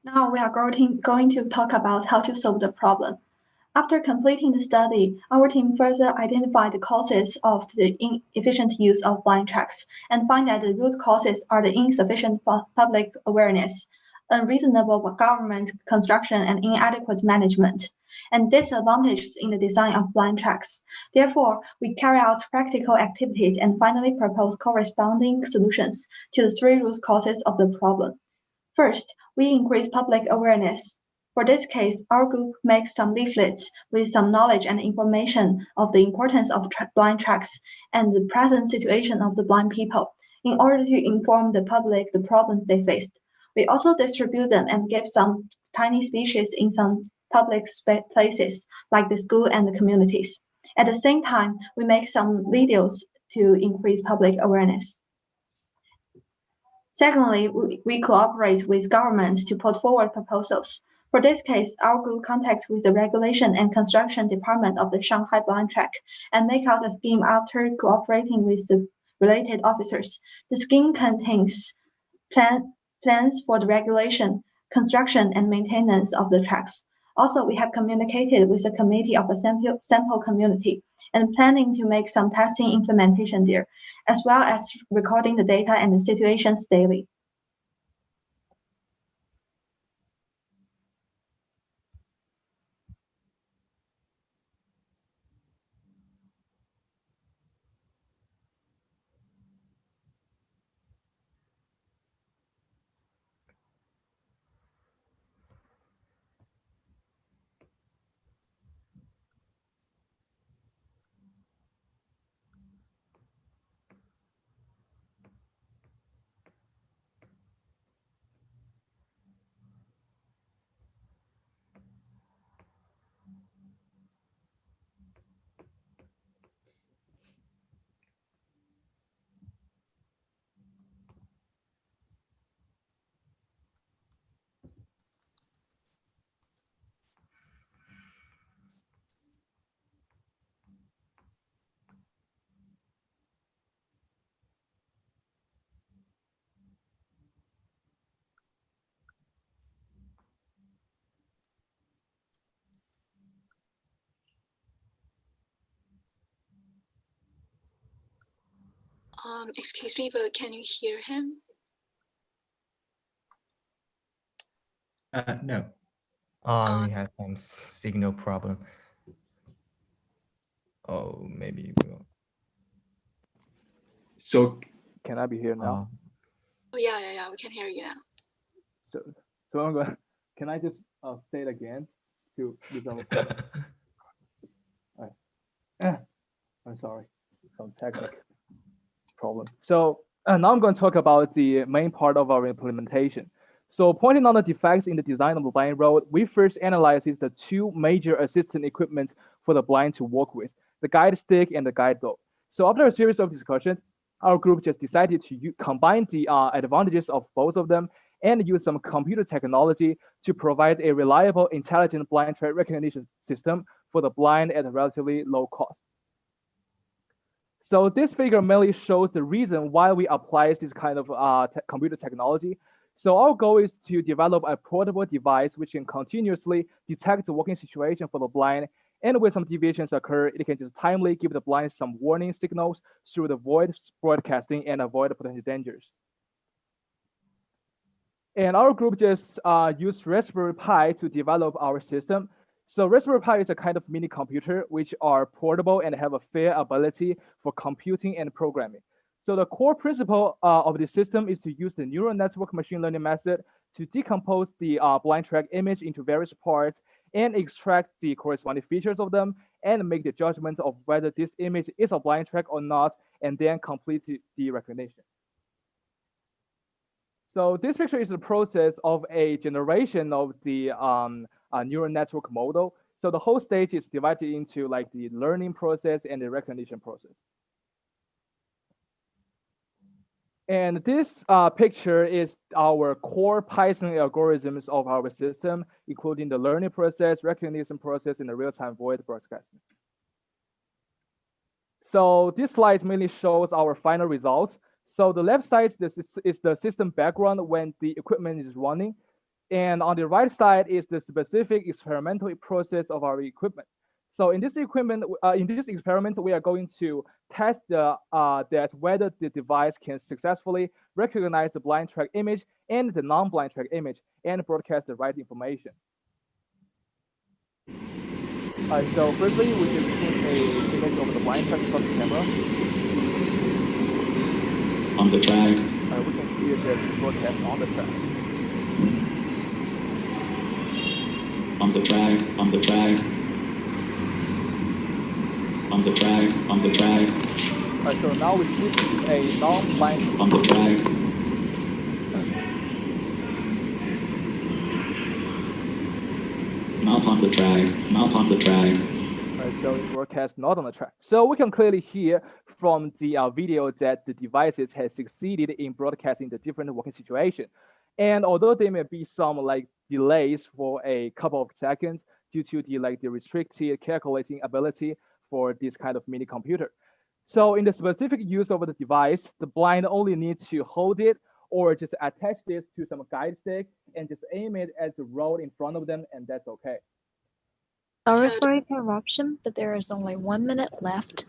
Now we are going to talk about how to solve the problem. After completing the study, our team further identified the causes of the inefficient use of blind tracks and find that the root causes are the insufficient public awareness, unreasonable government construction, and inadequate management, and disadvantages in the design of blind tracks. Therefore, we carry out practical activities and finally propose corresponding solutions to the 3 root causes of the problem. First, we increase public awareness. For this case, our group makes some leaflets with some knowledge and information of the importance of blind tracks and the present situation of the blind people in order to inform the public the problems they faced. We also distribute them and give some tiny speeches in some public places like the school and the communities. At the same time, we make some videos to increase public awareness. Secondly, we cooperate with governments to put forward proposals. For this case, our group contacts with the Regulation and Construction Department of the Shanghai Blind Track and make out a scheme after cooperating with the related officers. The scheme contains plans for the regulation, construction, and maintenance of the tracks. Also, we have communicated with the committee of the sample community and planning to make some testing implementation there, as well as recording the data and the situations daily. Excuse me, but can you hear him? No. He has some signal problem. Oh, maybe we'll. So can I be here now? Oh yeah, we can hear you now. So I'm going. Can I just say it again to resolve a problem? All right. I'm sorry, some technical problem. So now I'm going to talk about the main part of our implementation. So pointing on the defects in the design of the blind road, we first analyzed the two major assistant equipment for the blind to work with, the guide stick and the guide dog. So after a series of discussions, our group just decided to combine the advantages of both of them and use some computer technology to provide a reliable, intelligent blind track recognition system for the blind at a relatively low cost. So this figure mainly shows the reason why we apply this kind of computer technology. So our goal is to develop a portable device which can continuously detect the working situation for the blind, and when some deviations occur, it can just timely give the blind some warning signals through the voice broadcasting and avoid potential dangers. And our group just used Raspberry Pi to develop our system. So Raspberry Pi is a kind of mini computer which are portable and have a fair ability for computing and programming. So the core principle of the system is to use the neural network machine learning method to decompose the blind track image into various parts and extract the corresponding features of them and make the judgment of whether this image is a blind track or not, and then complete the recognition. So this picture is the process of a generation of the neural network model. So the whole stage is divided into like the learning process and the recognition process. And this picture is our core Python algorithms of our system, including the learning process, recognition process, and the real-time voice broadcasting. So this slide mainly shows our final results. So the left side is the system background when the equipment is running. And on the right side is the specific experimental process of our equipment. So in this experiment, we are going to test that whether the device can successfully recognize the blind track image and the non-blind track image and broadcast the right information. So firstly, we just put an image over the blind track from the camera. On the track. We can hear the broadcast on the track. On the track, on the track. On the track, on the track. So now we switch to a non-blind. On the track. Not on the track, not on the track. So it broadcasts not on the track. So we can clearly hear from the video that the devices has succeeded in broadcasting the different working situation. And although there may be some like delays for a couple of seconds due to the restricted calculating ability for this kind of mini computer. So in the specific use of the device, the blind only needs to hold it or just attach this to some guide stick and just aim it at the road in front of them, and that's okay. Sorry for interruption, but there is only 1 minute left.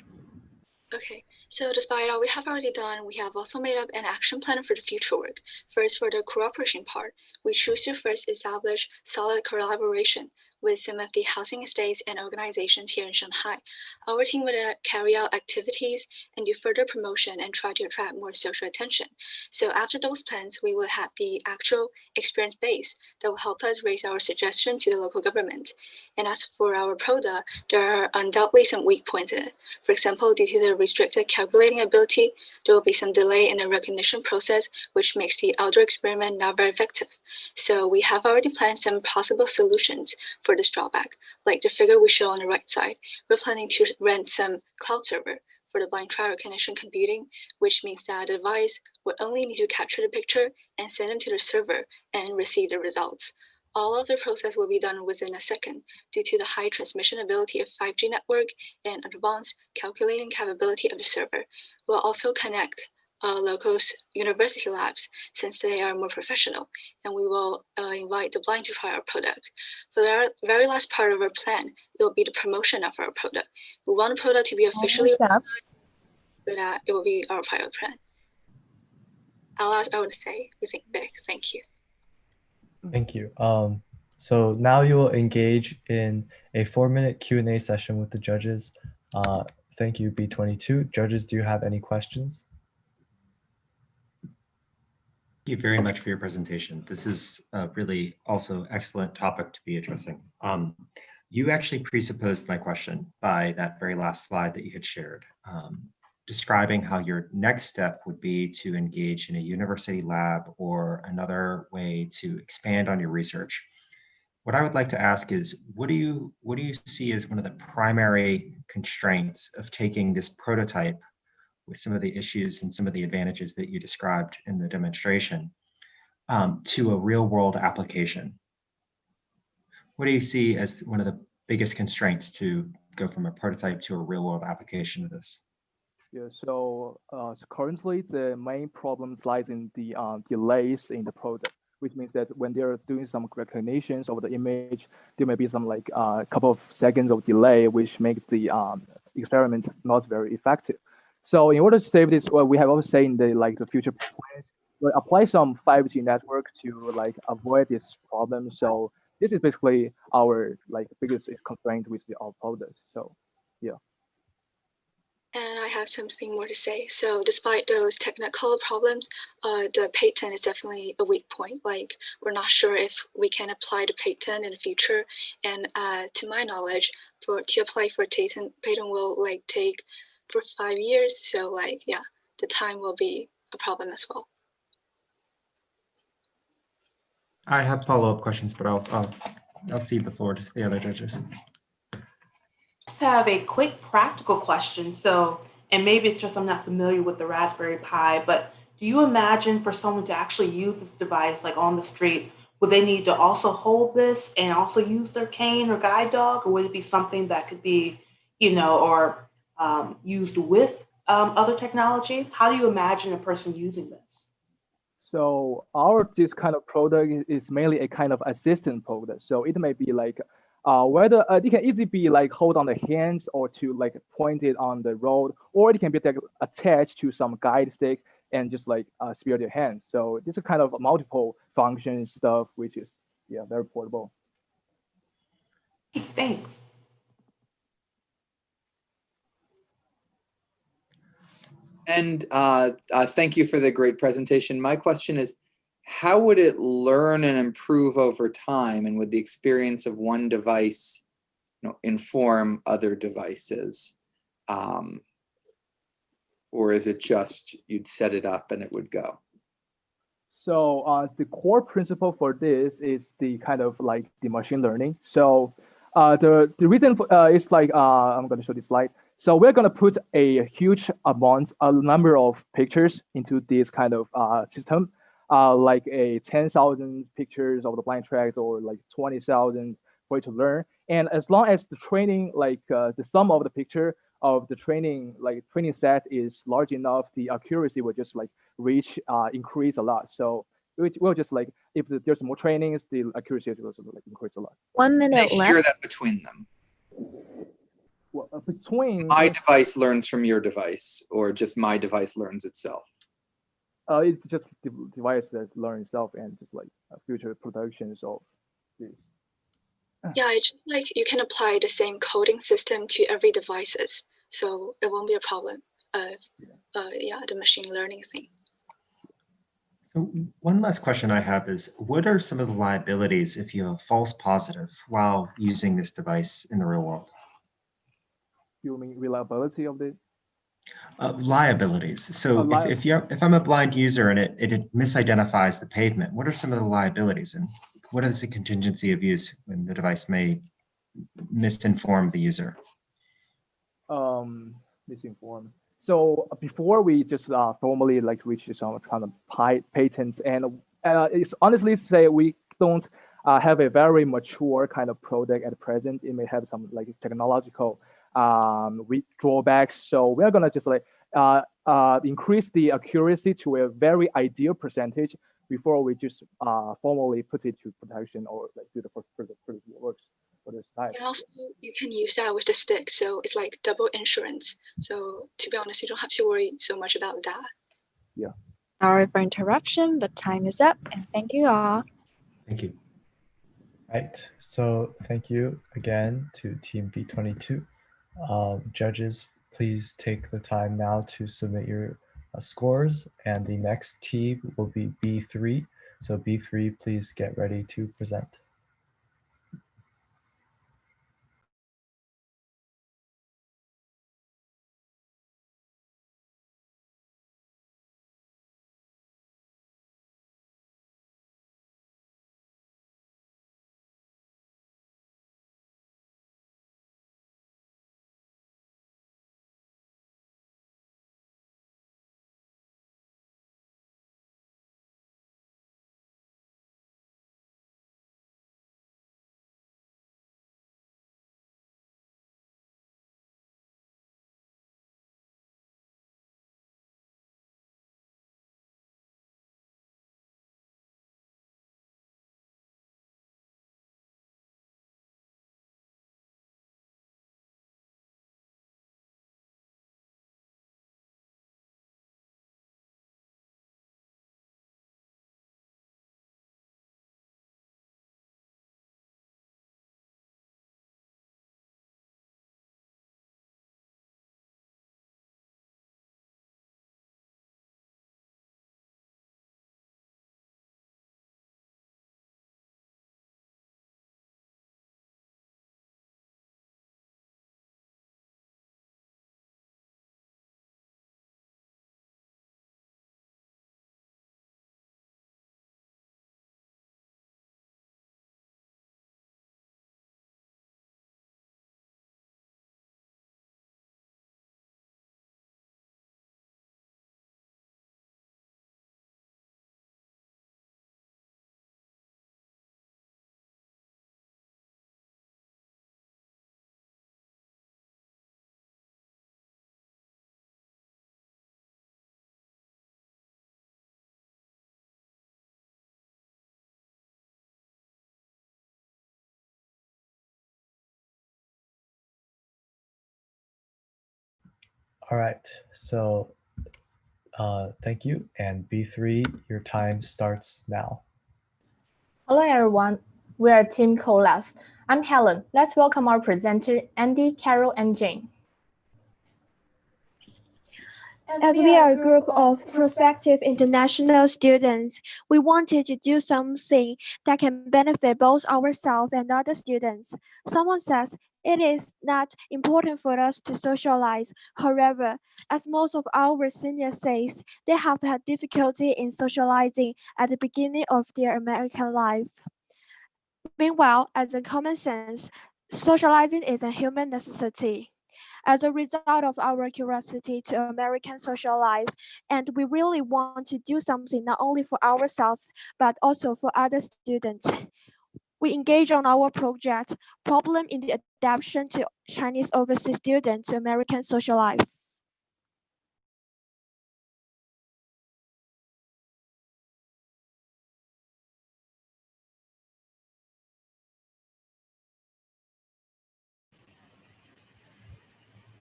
Okay, so despite all we have already done, we have also made up an action plan for the future work. First, for the cooperation part, we choose to first establish solid collaboration with some of the housing estates and organizations here in Shanghai. Our team would carry out activities and do further promotion and try to attract more social attention. So after those plans, we will have the actual experience base that will help us raise our suggestion to the local government. And as for our product, there are undoubtedly some weak points in it. For example, due to the restricted calculating ability, there will be some delay in the recognition process, which makes the outdoor experiment not very effective. So we have already planned some possible solutions for this drawback, like the figure we show on the right side. We're planning to rent some cloud server for the blind track recognition computing, which means that the device would only need to capture the picture and send them to the server and receive the results. All of the process will be done within a second due to the high transmission ability of 5G network and advanced calculating capability of the server. We'll also connect local university labs since they are more professional, and we will invite the blind to try our product. For the very last part of our plan, it will be the promotion of our product. We want the product to be officially So that it will be our pilot plan. I would say we think big. Thank you. Thank you. So now you will engage in a 4-minute Q&A session with the judges. Thank you, B22. Judges, do you have any questions? Thank you very much for your presentation. This is a really also excellent topic to be addressing. You actually presupposed my question by that very last slide that you had shared, describing how your next step would be to engage in a university lab or another way to expand on your research. What I would like to ask is, what do you see as one of the primary constraints of taking this prototype with some of the issues and some of the advantages that you described in the demonstration to a real world application? What do you see as one of the biggest constraints to go from a prototype to a real world application of this? Yeah, so currently the main problem lies in the delays in the product, which means that when they're doing some recognitions of the image, there may be some like a couple of seconds of delay, which make the experiment not very effective. So in order to save this, well, we have also said in the future plans, we'll apply some 5G network to avoid this problem. So this is basically our biggest constraint with our product. So yeah. And I have something more to say. So despite those technical problems, the patent is definitely a weak point. Like, we're not sure if we can apply the patent in the future. And to my knowledge, to apply for a patent will take for 5 years. So yeah, the time will be a problem as well. I have follow-up questions, but I'll cede the floor to the other judges. Just have a quick practical question. So, and maybe it's just I'm not familiar with the Raspberry Pi, but do you imagine for someone to actually use this device on the street, would they need to also hold this and also use their cane or guide dog, or would it be something that could be, or used with other technology? How do you imagine a person using this? So this kind of product is mainly a kind of assistant product. So it may be whether it can easily be hold on the hands or to point it on the road, or it can be attached to some guide stick and just spare your hands. So it's a kind of multiple function stuff, which is very portable. Thanks. And thank you for the great presentation. My question is, how would it learn and improve over time? And would the experience of one device inform other devices? Or is it just you'd set it up and it would go? So the core principle for this is the kind of the machine learning. So the reason for is I'm going to show this slide. So we're going to put a huge number of pictures into this kind of system, like 10,000 pictures of the blind tracks or 20,000 for it to learn. And as long as the training, the sum of the picture of the training set is large enough, the accuracy will just increase a lot. So we'll just if there's more trainings, the accuracy will increase a lot. 1 minute They left. share that between them. Well, between my device learns from your device, or just my device learns itself? It's just the device that learns itself and just future productions of this. Yeah, it's just you can apply the same coding system to every devices, so it won't be a problem of the machine learning thing. So one last question I have is, what are some of the liabilities if you have a false positive while using this device in the real world? You mean reliability of the liabilities. So if I'm a blind user and it misidentifies the pavement, what are some of the liabilities, and what is the contingency of use when the device may misinform the user? Misinform. So before we just formally reach some kind of patents, and it's honestly say we don't have a very mature kind of product at present. It may have some technological drawbacks. So we're gonna just increase the accuracy to a very ideal percentage before we just formally put it to production or do the first works. for this type. And also, you can use that with the stick, so it's like double insurance. So to be honest, you don't have to worry so much about that. Yeah. Sorry for interruption, but time is up, and thank you all. Thank you. Right. So thank you again to Team B22. Judges, please take the time now to submit your scores, and the next team will be B3. So B3, please get ready to present. All right, so thank you. And B3, your time starts now. Hello, everyone. We are Team Colas. I'm Helen. Let's welcome our presenter, Andy, Carol, and Jane. As we are a group of prospective international students, we wanted to do something that can benefit both ourselves and other students. Someone says it is not important for us to socialize. However, as most of our seniors say, they have had difficulty in socializing at the beginning of their American life. Meanwhile, as a common sense, socializing is a human necessity. As a result of our curiosity to American social life, and we really want to do something not only for ourselves, but also for other students. We engage on our project, Problem in the Adaptation to Chinese Overseas Students to American Social Life.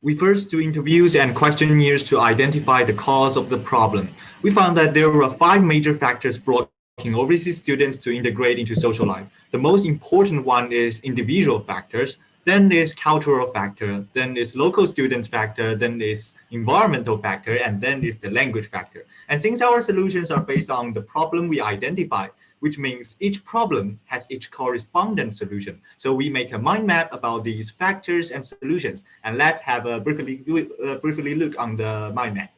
We first do interviews and questionnaires to identify the cause of the problem. We found that there were 5 major factors blocking overseas students to integrate into social life. The most important one is individual factors, then there's cultural factor, then there's local students factor, then there's environmental factor, and then there's the language factor. And since our solutions are based on the problem we identify, which means each problem has its correspondent solution. So we make a mind map about these factors and solutions. And let's have a briefly look on the mind map.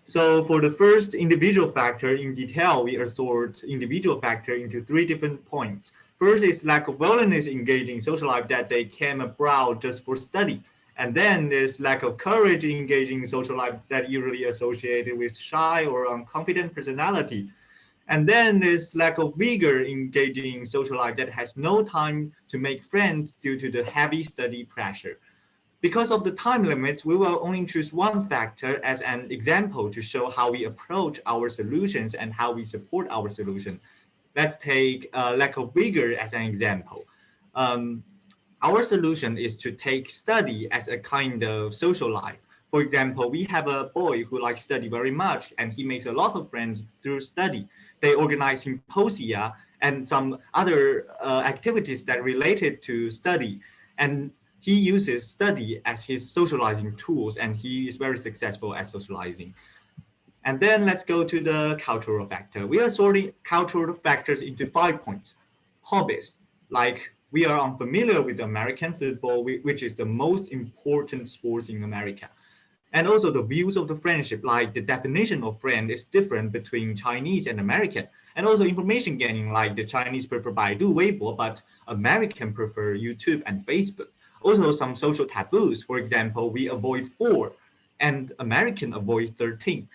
So for the first individual factor in detail, we assort individual factor into 3 different points. First is lack of willingness engaging social life that they came abroad just for study. And then there's lack of courage engaging social life that usually associated with shy or unconfident personality. And then there's lack of vigor engaging in social life that has no time to make friends due to the heavy study pressure. Because of the time limits, we will only choose one factor as an example to show how we approach our solutions and how we support our solution. Let's take lack of vigor as an example. Our solution is to take study as a kind of social life. For example, we have a boy who likes study very much, and he makes a lot of friends through study. They organize symposia and some other activities that related to study. And he uses study as his socializing tools, and he is very successful at socializing. And then let's go to the cultural factor. We are sorting cultural factors into 5 points. Hobbies, like we are unfamiliar with American football, which is the most important sport in America. And also the views of the friendship, like the definition of friend is different between Chinese and American. And also information gaining, like the Chinese prefer Baidu, Weibo, but American prefer YouTube and Facebook. Also some social taboos, for example, we avoid 4 and American avoid 13.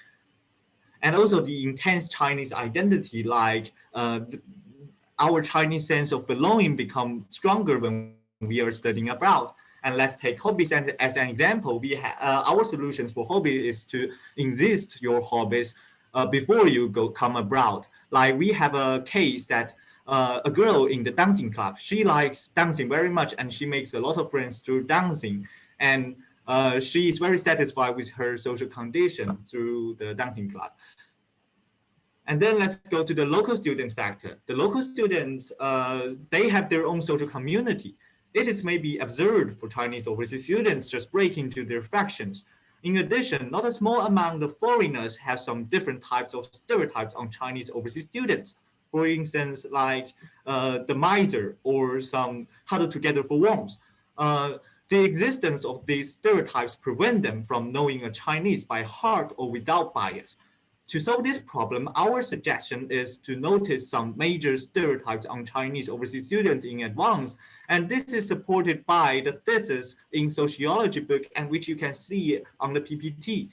And also the intense Chinese identity, like our Chinese sense of belonging become stronger when we are studying abroad. And let's take hobbies as an example. Our solutions for hobby is to exist your hobbies before you come abroad. Like we have a case that a girl in the dancing club, she likes dancing very much and she makes a lot of friends through dancing. And she is very satisfied with her social condition through the dancing club. And then let's go to the local students factor. The local students, they have their own social community. It is maybe absurd for Chinese overseas students just break into their factions. In addition, not a small amount of foreigners have some different types of stereotypes on Chinese overseas students. For instance, like the miser or some huddled together for warmth. The existence of these stereotypes prevent them from knowing a Chinese by heart or without bias. To solve this problem, our suggestion is to notice some major stereotypes on Chinese overseas students in advance, and this is supported by the thesis in sociology book, and which you can see on the PPT.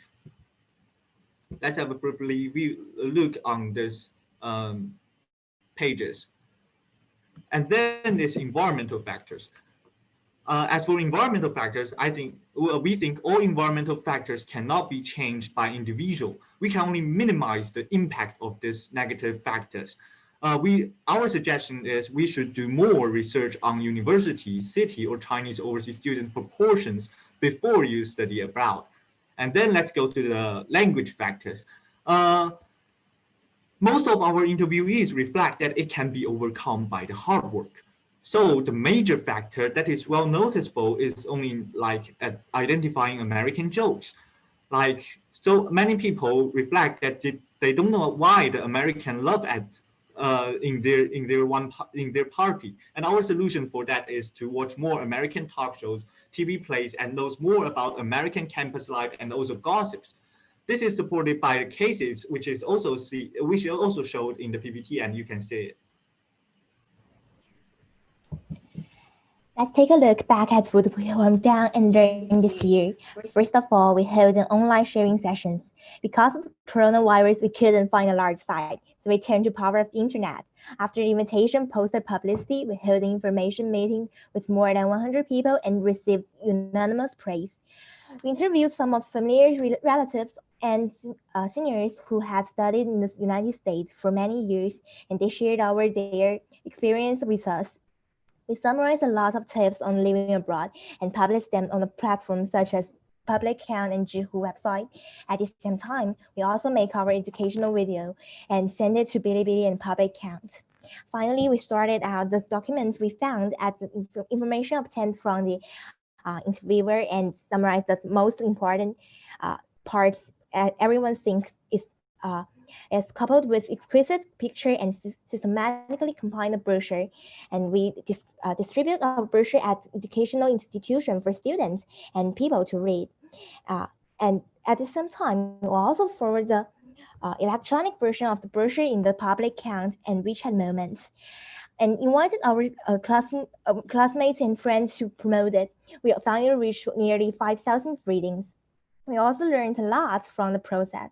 Let's have a briefly look on this pages. And then there's environmental factors. As for environmental factors, we think all environmental factors cannot be changed by individual. We can only minimize the impact of these negative factors. Our suggestion is we should do more research on university, city, or Chinese overseas student proportions before you study abroad. And then let's go to the language factors. Most of our interviewees reflect that it can be overcome by the hard work. So the major factor that is well noticeable is only like at identifying American jokes. Like so many people reflect that they don't know why the American love at in their party. And our solution for that is to watch more American talk shows, TV plays, and knows more about American campus life and also gossips. This is supported by the cases, which also showed in the PPT, and you can see it. Let's take a look back at what we have done and learned this year. First of all, we held an online sharing sessions. Because of coronavirus, we couldn't find a large site, so we turned to the power of the internet. After the invitation posted publicity, we held an information meeting with more than 100 people and received unanimous praise. We interviewed some of familiar relatives and seniors who had studied in the United States for many years, and they shared their experience with us. We summarized a lot of tips on living abroad and published them on a platform such as Public Account and Zhihu website. At the same time, we also make our educational video and send it to Bilibili and Public Account. Finally, we sorted out the documents we found at the information obtained from the interviewer and summarized the most important parts everyone thinks is coupled with exquisite picture and systematically combine the brochure. And we distribute our brochure at educational institution for students and people to read. And at the same time, we'll also forward the electronic version of the brochure in the Public Account and WeChat Moments, and invited our classmates and friends to promote it. We finally reached nearly 5,000 readings. We also learned a lot from the process.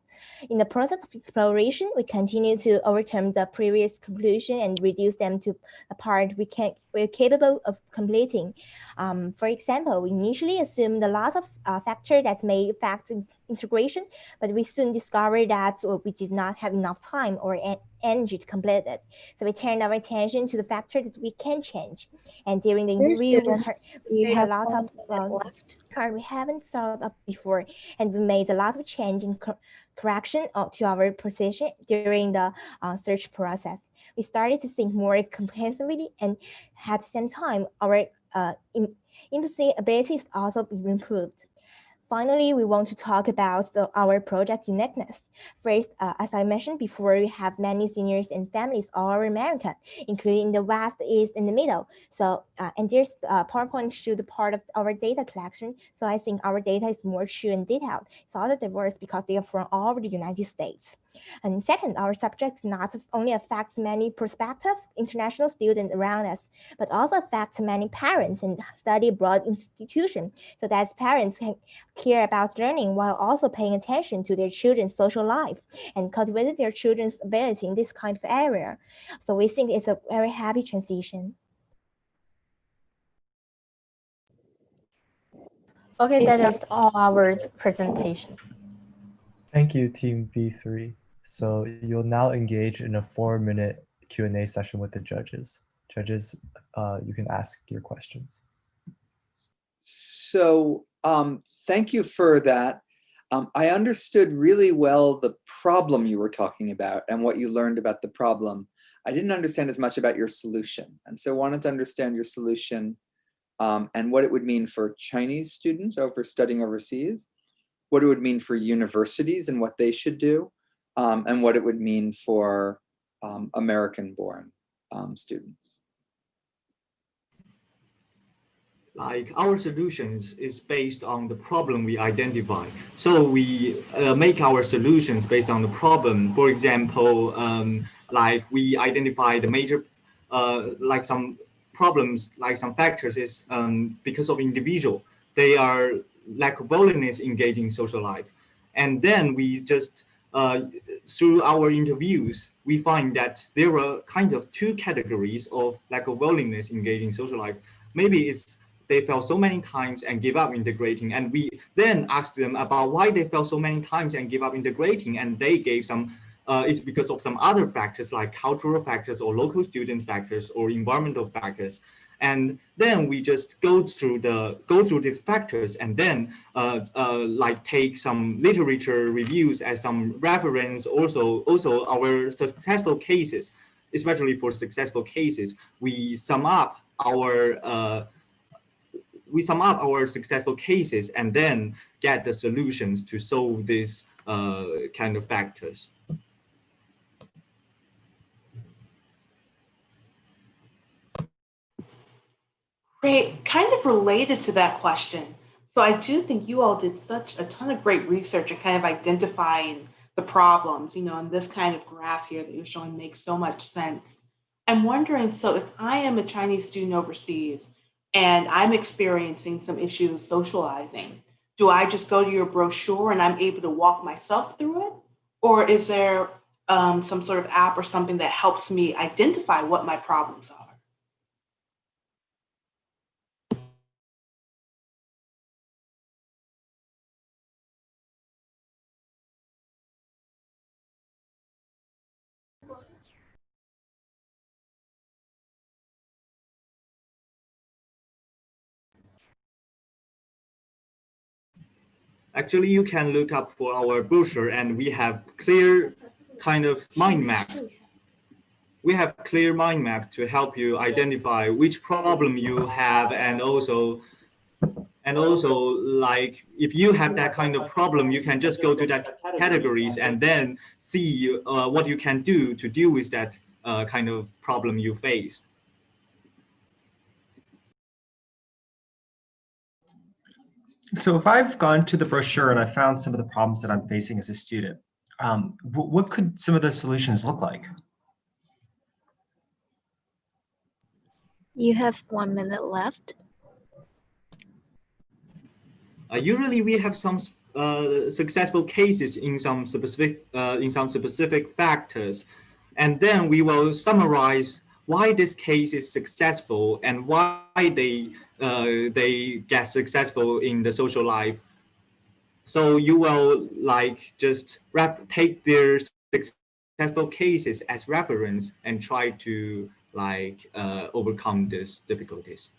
In the process of exploration, we continue to overturn the previous conclusion and reduce them to a part we can we're capable of completing. For example, we initially assumed a lot of factors that may affect integration, but we soon discovered that we did not have enough time or energy to complete it. So we turned our attention to the factor that we can change. And during the Dear interview, students, we you heard a have lot 1 of minute left. card we haven't thought of before, and we made a lot of change and correction to our position during the search process. We started to think more comprehensively, and at the same time, our empathy abilities also improved. Finally, we want to talk about our project uniqueness. First, as I mentioned before, we have many seniors and families all over America, including the West, East, and the Middle. So, and there's PowerPoint show the part of our data collection. So I think our data is more true and detailed. It's also diverse because they are from all over the United States. And second, our subjects not only affects many prospective international students around us, but also affects many parents and study abroad institutions, so that parents can care about learning while also paying attention to their children's social life and cultivate their children's ability in this kind of area. So we think it's a very happy transition. Okay, that is all our presentation. Thank you, Team B3. So you'll now engage in a 4-minute Q&A session with the judges. Judges, you can ask your questions. So thank you for that. I understood really well the problem you were talking about and what you learned about the problem. I didn't understand as much about your solution. And so I wanted to understand your solution and what it would mean for Chinese students studying overseas, what it would mean for universities and what they should do, and what it would mean for American-born students. Like our solutions is based on the problem we identify. So we make our solutions based on the problem. For example, like we identify the major, like some problems, like some factors is because of individual. They are lack of willingness engaging social life. And then we just, through our interviews, we find that there are kind of two categories of lack of willingness engaging social life. Maybe it's they fail so many times and give up integrating. And we then asked them about why they fail so many times and give up integrating. And they gave some, it's because of some other factors like cultural factors or local student factors or environmental factors. And then we just go through these factors and then like take some literature reviews as some reference. Also our successful cases, especially for successful cases, we sum up our successful cases and then get the solutions to solve these kind of factors. Great, kind of related to that question. So I do think you all did such a ton of great research and kind of identifying the problems, and this kind of graph here that you're showing makes so much sense. I'm wondering, so if I am a Chinese student overseas and I'm experiencing some issues socializing, do I just go to your brochure and I'm able to walk myself through it? Or is there some sort of app or something that helps me identify what my problems are? Actually, you can look up for our brochure and we have clear kind of mind map. We have clear mind map to help you identify which problem you have, and also like if you have that kind of problem, you can just go to that categories and then see what you can do to deal with that kind of problem you face. So if I've gone to the brochure and I found some of the problems that I'm facing as a student, what could some of those solutions look like? You have 1 minute left. Usually we have some successful cases in some specific factors, and then we will summarize why this case is successful and why they get successful in the social life. So you will like just take their successful cases as reference and try to like overcome these difficulties.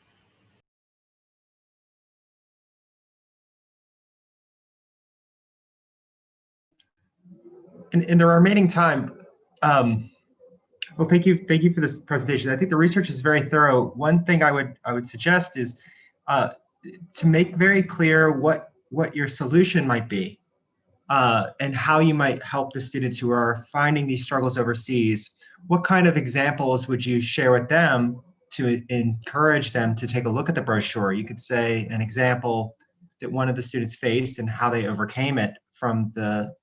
In the remaining time, well, thank you for this presentation. I think the research is very thorough. One thing I would suggest is to make very clear what your solution might be, and how you might help the students who are finding these struggles overseas. What kind of examples would you share with them to encourage them to take a look at the brochure? You could say an example that one of the students faced and how they overcame it from the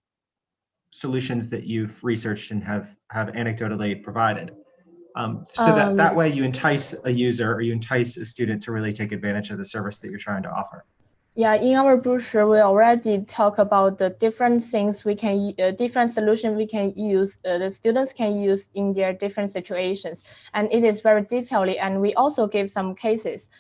solutions that you've researched and have anecdotally provided. So that way you entice a user or you entice a student to really take advantage of the service that you're trying to offer. Yeah, in our brochure, we already talk about the different things we can, different solutions we can use, the students can use in their different situations. And it is very detailed. And we also give some cases.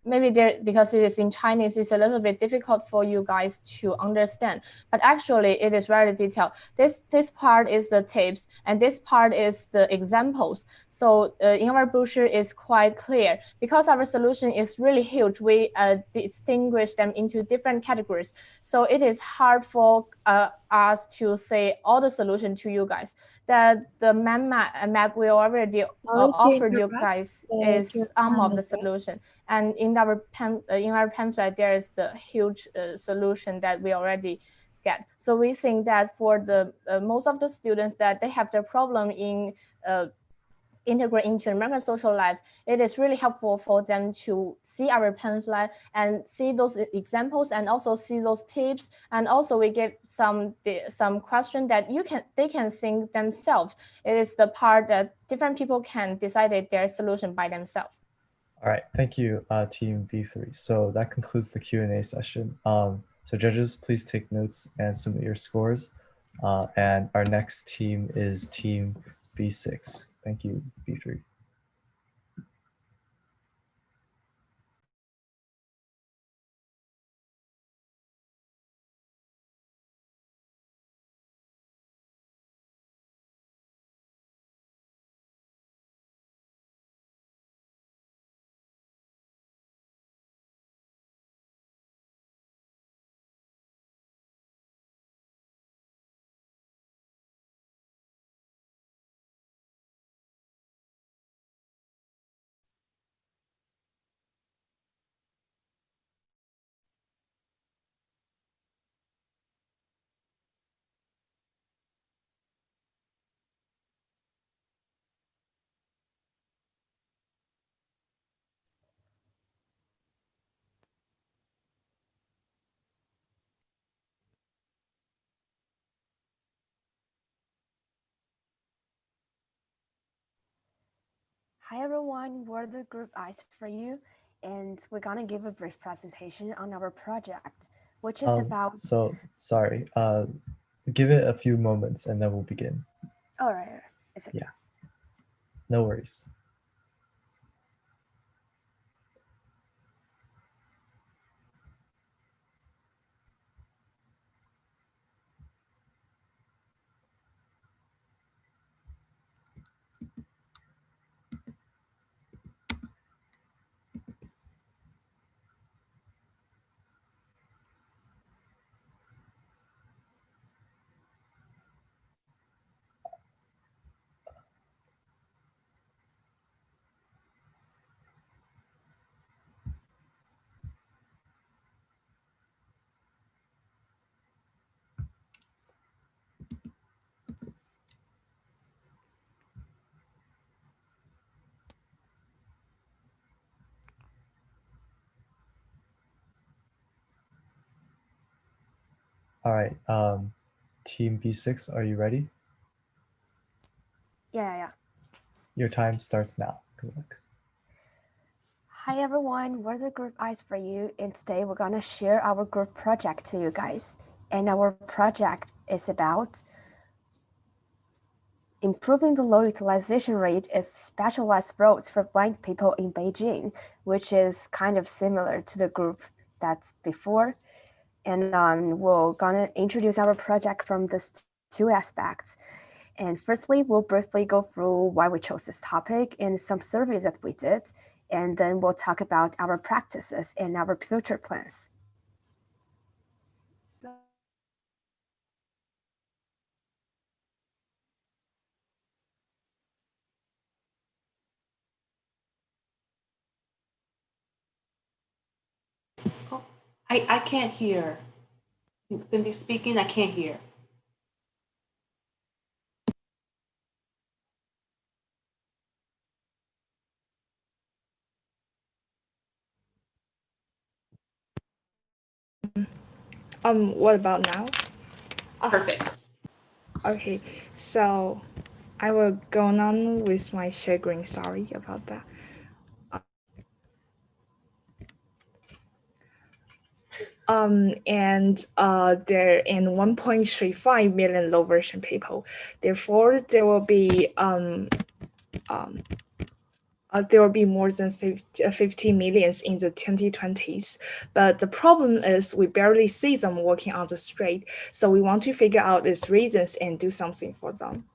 Maybe because it is in Chinese, it's a little bit difficult for you guys to understand. But actually, it is very detailed. This part is the tips, and this part is the examples. So in our brochure is quite clear. Because our solution is really huge, we distinguish them into different categories. So it is hard for us to say all the solution to you guys. That the map we already offered you guys is some of the solution. And in our pamphlet, there is the huge solution that we already get. So we think that for the most of the students that they have the problem in integrate into American social life, it is really helpful for them to see our pamphlet and see those examples and also see those tips. And also we give some question that they can think themselves. It is the part that different people can decide their solution by themselves. All right, thank you, Team B3. So that concludes the Q&A session. So judges, please take notes and submit your scores. And our next team is Team B6. Thank you, B3. Hi everyone, we're the group Eyes for You, and we're gonna give a brief presentation on our project, which is about... So, sorry, give it a few moments and then we'll begin. All right, it's okay. Yeah, no worries. All right, Team B6, are you ready? Yeah. Your time starts now. Good luck. Hi everyone, we're the group Eyes for You, and today we're gonna share our group project to you guys. And our project is about improving the low utilization rate of specialized roads for blind people in Beijing, which is kind of similar to the group that's before. And we're gonna introduce our project from these two aspects. And firstly, we'll briefly go through why we chose this topic and some surveys that we did. And then we'll talk about our practices and our future plans. I can't hear. Cindy speaking, I can't hear. What about now? Perfect. Okay, so I will go on with my sharing. Sorry about that. And there in 1.35 million low version people. Therefore, there will be more than 50 millions in the 2020s. But the problem is we barely see them walking on the street. So we want to figure out these reasons and do something for them.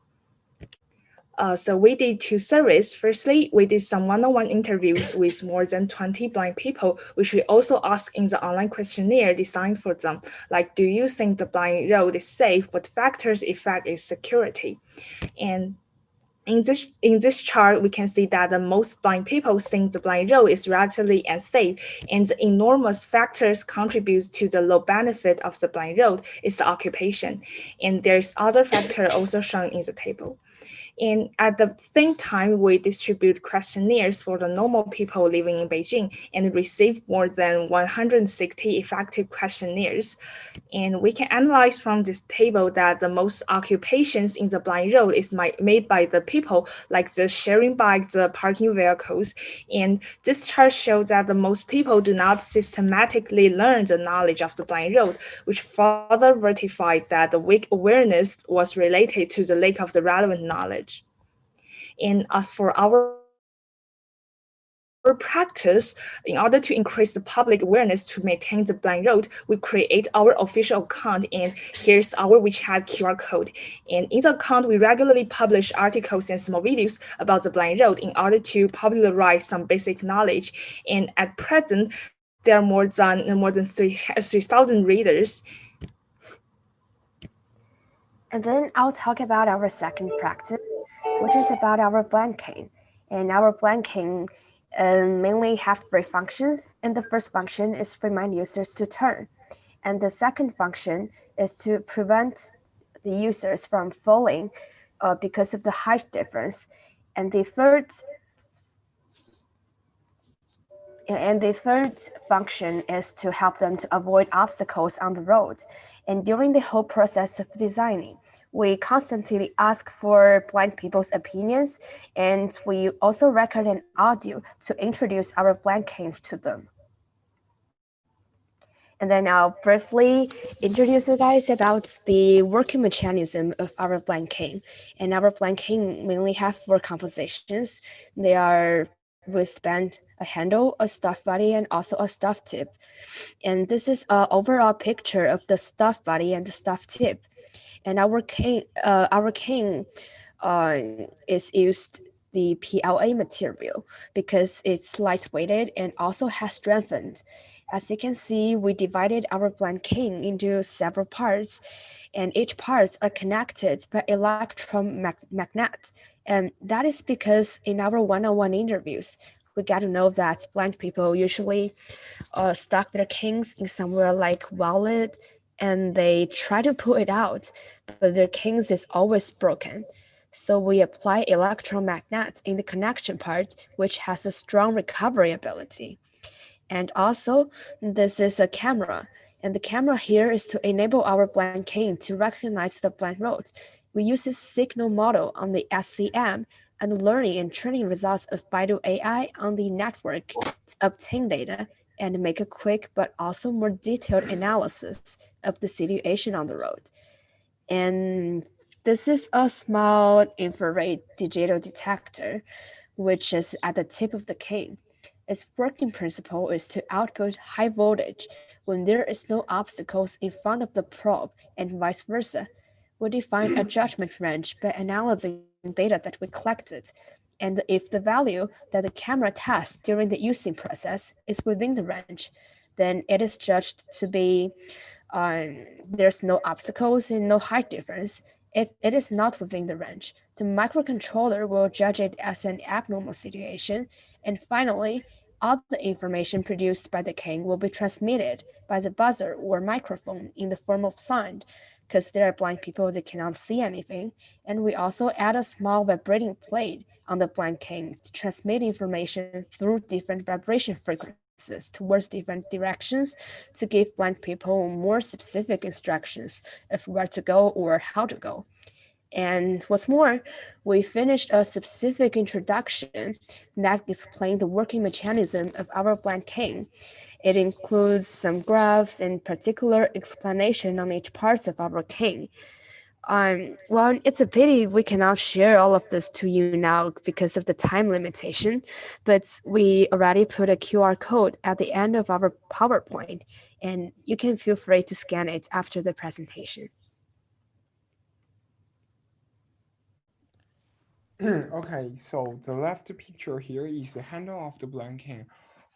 So we did two surveys. Firstly, we did some one-on-one interviews with more than 20 blind people, which we also asked in the online questionnaire designed for them. Like, do you think the blind road is safe? What factors affect its security? And in this chart, we can see that the most blind people think the blind road is relatively unsafe, and the enormous factors contribute to the low benefit of the blind road is the occupation. And there's other factor also shown in the table. And at the same time, we distribute questionnaires for the normal people living in Beijing and receive more than 160 effective questionnaires. And we can analyze from this table that the most occupations in the blind road is made by the people, like the sharing bike, the parking vehicles. And this chart shows that the most people do not systematically learn the knowledge of the blind road, which further verified that the weak awareness was related to the lack of the relevant knowledge. And as for our practice, in order to increase the public awareness to maintain the blind road, we create our official account, and here's our WeChat QR code. And in the account, we regularly publish articles and small videos about the blind road in order to popularize some basic knowledge. And at present, there are more than 3,000 readers. And then I'll talk about our second practice, which is about our blind cane. And our blind cane mainly have three functions. And the first function is to remind users to turn. And the second function is to prevent the users from falling because of the height difference. And the third function is to help them to avoid obstacles on the road. And during the whole process of designing, we constantly ask for blind people's opinions, and we also record an audio to introduce our blind canes to them. And then I'll briefly introduce you guys about the working mechanism of our blind cane. And our blind cane mainly have four compositions. They are wristband, a handle, a stuff body, and also a stuff tip. And this is an overall picture of the stuff body and the stuff tip. And our cane is used the PLA material because it's lightweighted and also has strengthened. As you can see, we divided our blind cane into several parts, and each parts are connected by electromagnet. And that is because in our one-on-one interviews, we got to know that blind people usually stuck their canes in somewhere like wallet, and they try to pull it out, but their canes is always broken. So we apply electromagnet in the connection part, which has a strong recovery ability. And also, this is a camera. And the camera here is to enable our blind cane to recognize the blind road. We use a signal model on the SCM and learning and training results of Baidu AI on the network to obtain data and make a quick but also more detailed analysis of the situation on the road. And This is a small infrared digital detector, which is at the tip of the cane. Its working principle is to output high voltage when there is no obstacles in front of the probe and vice versa. We define a judgment range by analyzing data that we collected. And if the value that the camera tests during the using process is within the range, then it is judged to be there's no obstacles and no height difference. If it is not within the range, the microcontroller will judge it as an abnormal situation. And finally, all the information produced by the king will be transmitted by the buzzer or microphone in the form of sound, because there are blind people that cannot see anything. And we also add a small vibrating plate on the blind king to transmit information through different vibration frequencies towards different directions to give blind people more specific instructions of where to go or how to go. And what's more, we finished a specific introduction that explained the working mechanism of our blind king. It includes some graphs and particular explanation on each part of our king. Well, it's a pity we cannot share all of this to you now because of the time limitation, but we already put a QR code at the end of our PowerPoint, and you can feel free to scan it after the presentation. Okay, so the left picture here is the handle of the blind cane.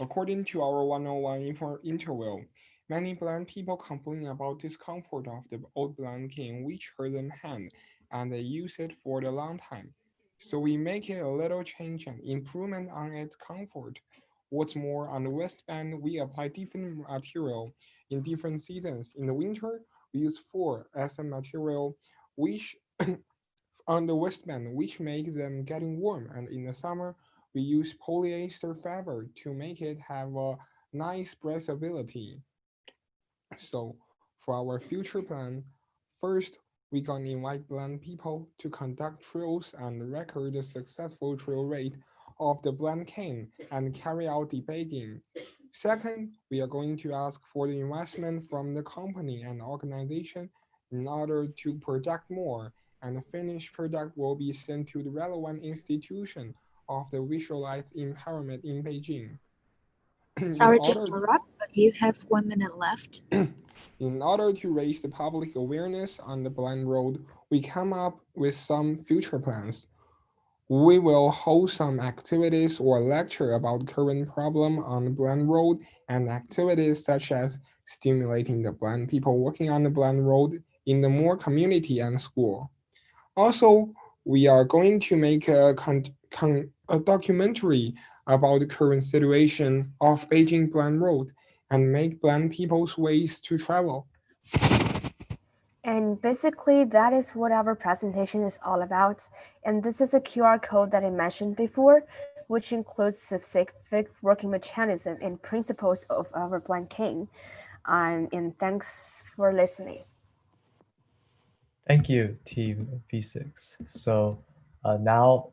According to our 101 interview, many blind people complain about discomfort of the old blind cane which hurt them hand and they use it for a long time. So we make it a little change and improvement on its comfort. What's more, on the waistband, we apply different material in different seasons. In the winter, we use fur as a material which on the waistband, which make them getting warm. And in the summer, we use polyester fabric to make it have a nice breathability. So for our future plan, first, we gonna invite blind people to conduct trials and record the successful trial rate of the blind cane and carry out debating. Second, we are going to ask for the investment from the company and organization in order to product more, and the finished product will be sent to the relevant institution of the visualized impairment in Beijing. Sorry to interrupt, but you have 1 minute left. In order to raise the public awareness on the blind road, we come up with some future plans. We will hold some activities or lecture about current problem on the blind road and activities such as stimulating the blind people working on the blind road in the more community and school. Also, we are going to make a documentary about the current situation of Beijing blind road and make blind people's ways to travel. And basically, that is what our presentation is all about. And this is a QR code that I mentioned before, which includes specific working mechanism and principles of our blind king. And thanks for listening. Thank you, Team P6. So now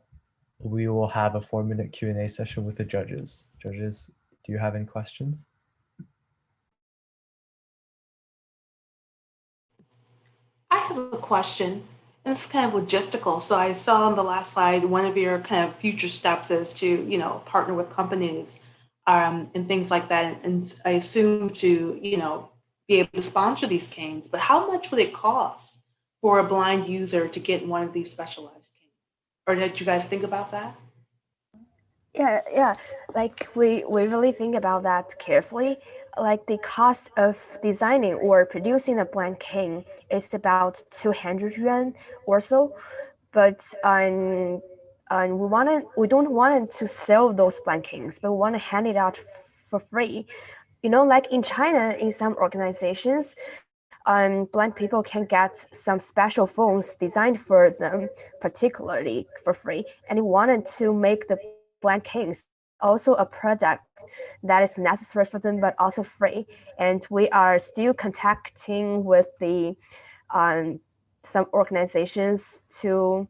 we will have a 4-minute Q&A session with the judges. Judges, do you have any questions? I have a question, and it's kind of logistical. So I saw on the last slide, one of your kind of future steps is to, partner with companies and things like that. And I assume to, be able to sponsor these canes, but how much would it cost for a blind user to get one of these specialized canes? Or did you guys think about that? Yeah. Like we really think about that carefully. Like the cost of designing or producing a blind cane is about 200 yuan or so, but we don't want to sell those blind canes, but we want to hand it out for free. Like in China, in some organizations, blind people can get some special phones designed for them, particularly for free. And we wanted to make the blind canes also a product that is necessary for them, but also free. And we are still contacting with the some organizations to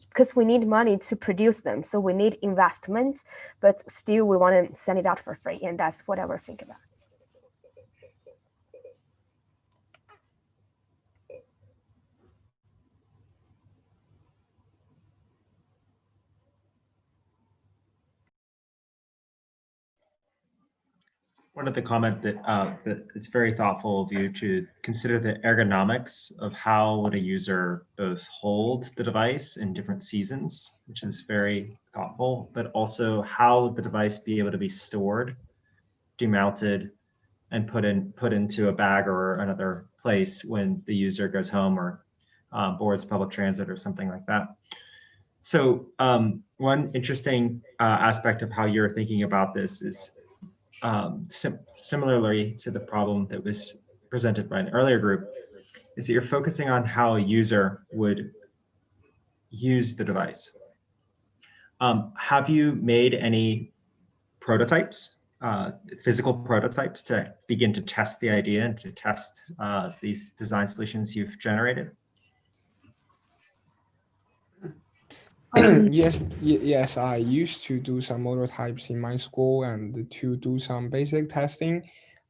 because we need money to produce them, so we need investment, but still we want to send it out for free, and that's what I will think about. wanted to comment that it's very thoughtful of you to consider the ergonomics of how would a user both hold the device in different seasons, which is very thoughtful, but also how the device be able to be stored, demounted, and put into a bag or another place when the user goes home or boards public transit or something like that. So one interesting aspect of how you're thinking about this is similarly to the problem that was presented by an earlier group, is that you're focusing on how a user would use the device. Have you made any prototypes, physical prototypes, to begin to test the idea and to test these design solutions you've generated? Yes, I used to do some prototypes in my school and to do some basic testing,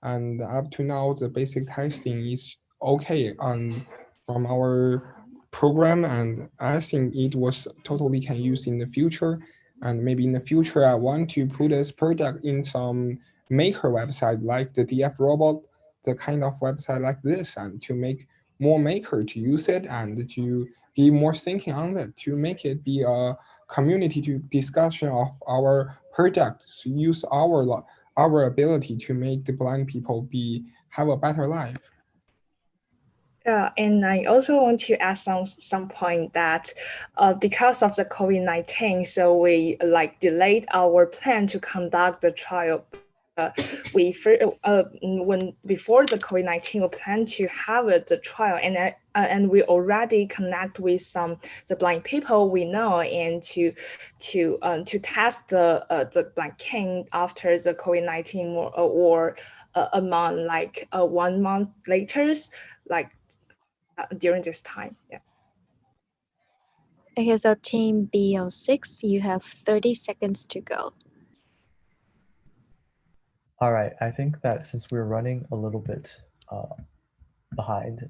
and up to now the basic testing is okay from our program, and I think it was totally can use in the future. And maybe in the future I want to put this product in some maker website like the DF Robot, the kind of website like this, and to make more maker to use it and to give more thinking on it, to make it be a community to discussion of our product, to use our ability to make the blind people have a better life. Yeah, and I also want to add some point that because of the COVID-19, so we delayed our plan to conduct the trial. When before the COVID-19, we planned to have the trial, and we already connect with the blind people we know, and to test the blind king after the COVID-19 or among 1 month later, during this time. Yeah. Okay, so team B06, you have 30 seconds to go. All right, I think that since we're running a little bit behind,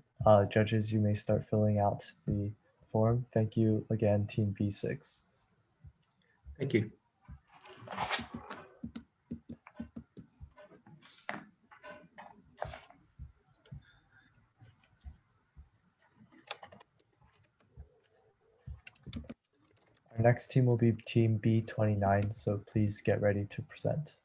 judges, you may start filling out the form. Thank you again, team B6. Thank you. Our next team will be team B29, so please get ready to present.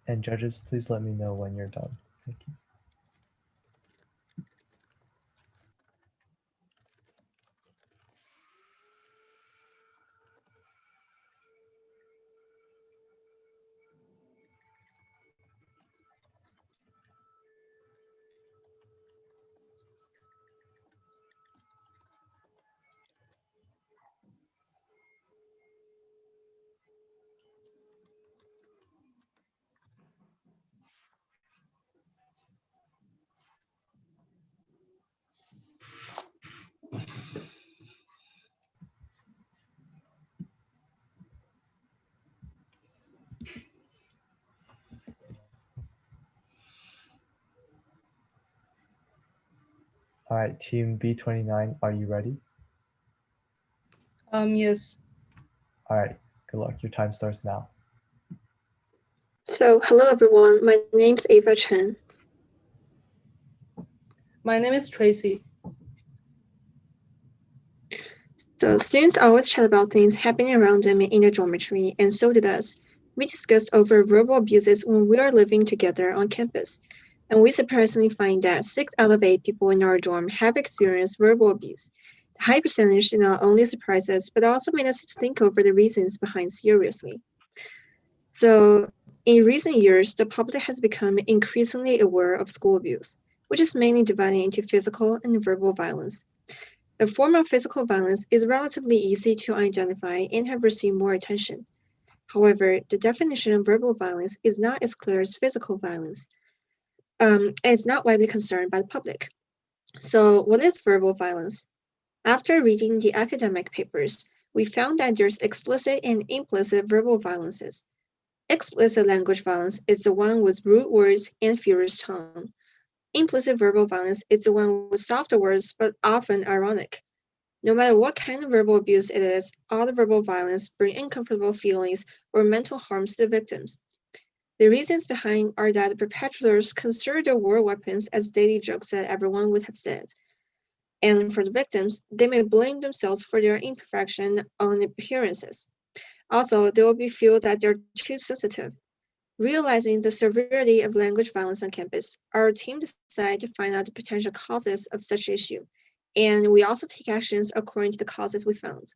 And judges, please let me know when you're done. Thank you. All right, team B29, are you ready? Yes. All right, good luck. Your time starts now. So, hello everyone. My name's Ava Chen. My name is Tracy. So, students always chat about things happening around them in the dormitory, and so did us. We discussed over verbal abuses when we are living together on campus, and we surprisingly find that 6 out of 8 people in our dorm have experienced verbal abuse. The high percentage did not only surprise us, but also made us think over the reasons behind seriously. So, in recent years, the public has become increasingly aware of school abuse. which is mainly divided into physical and verbal violence. The form of physical violence is relatively easy to identify and have received more attention. However, the definition of verbal violence is not as clear as physical violence, and it's not widely concerned by the public. So, what is verbal violence? After reading the academic papers, we found that there's explicit and implicit verbal violences. Explicit language violence is the one with rude words and furious tone. Implicit verbal violence is the one with softer words but often ironic. No matter what kind of verbal abuse it is, all the verbal violence bring uncomfortable feelings or mental harms to the victims. The reasons behind are that the perpetrators consider their war weapons as daily jokes that everyone would have said. And for the victims, they may blame themselves for their imperfection on appearances. Also, they will be feel that they're too sensitive. Realizing the severity of language violence on campus, our team decided to find out the potential causes of such issue, and we also take actions according to the causes we found.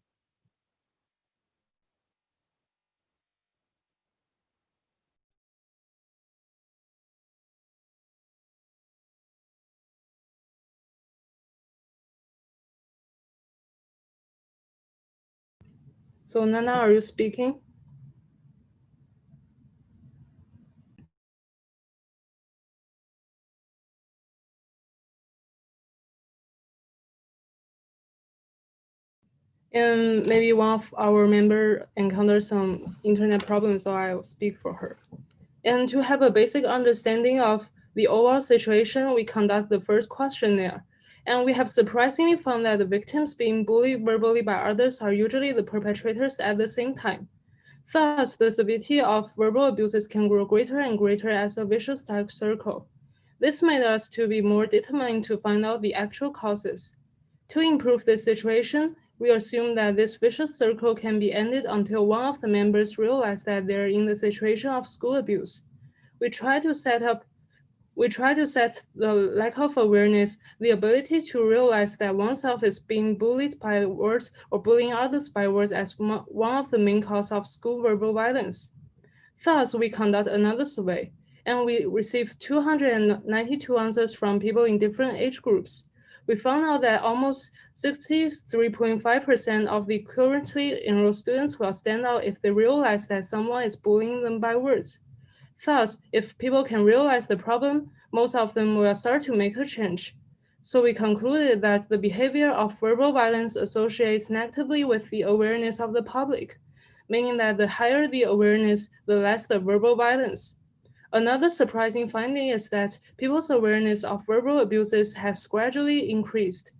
So Nana, are you speaking? And maybe one of our member encountered some internet problems, so I will speak for her. And to have a basic understanding of the overall situation, we conduct the first questionnaire. And we have surprisingly found that the victims being bullied verbally by others are usually the perpetrators at the same time. Thus, the severity of verbal abuses can grow greater and greater as a vicious circle. This made us to be more determined to find out the actual causes. To improve this situation, we assume that this vicious circle can be ended until one of the members realizes that they're in the situation of school abuse. We try to set the lack of awareness, the ability to realize that oneself is being bullied by words or bullying others by words as one of the main causes of school verbal violence. Thus, we conduct another survey, and we received 292 answers from people in different age groups. We found out that almost 63.5% of the currently enrolled students will stand out if they realize that someone is bullying them by words. Thus, if people can realize the problem, most of them will start to make a change. So we concluded that the behavior of verbal violence associates negatively with the awareness of the public, meaning that the higher the awareness, the less the verbal violence. Another surprising finding is that people's awareness of verbal abuses has gradually increased.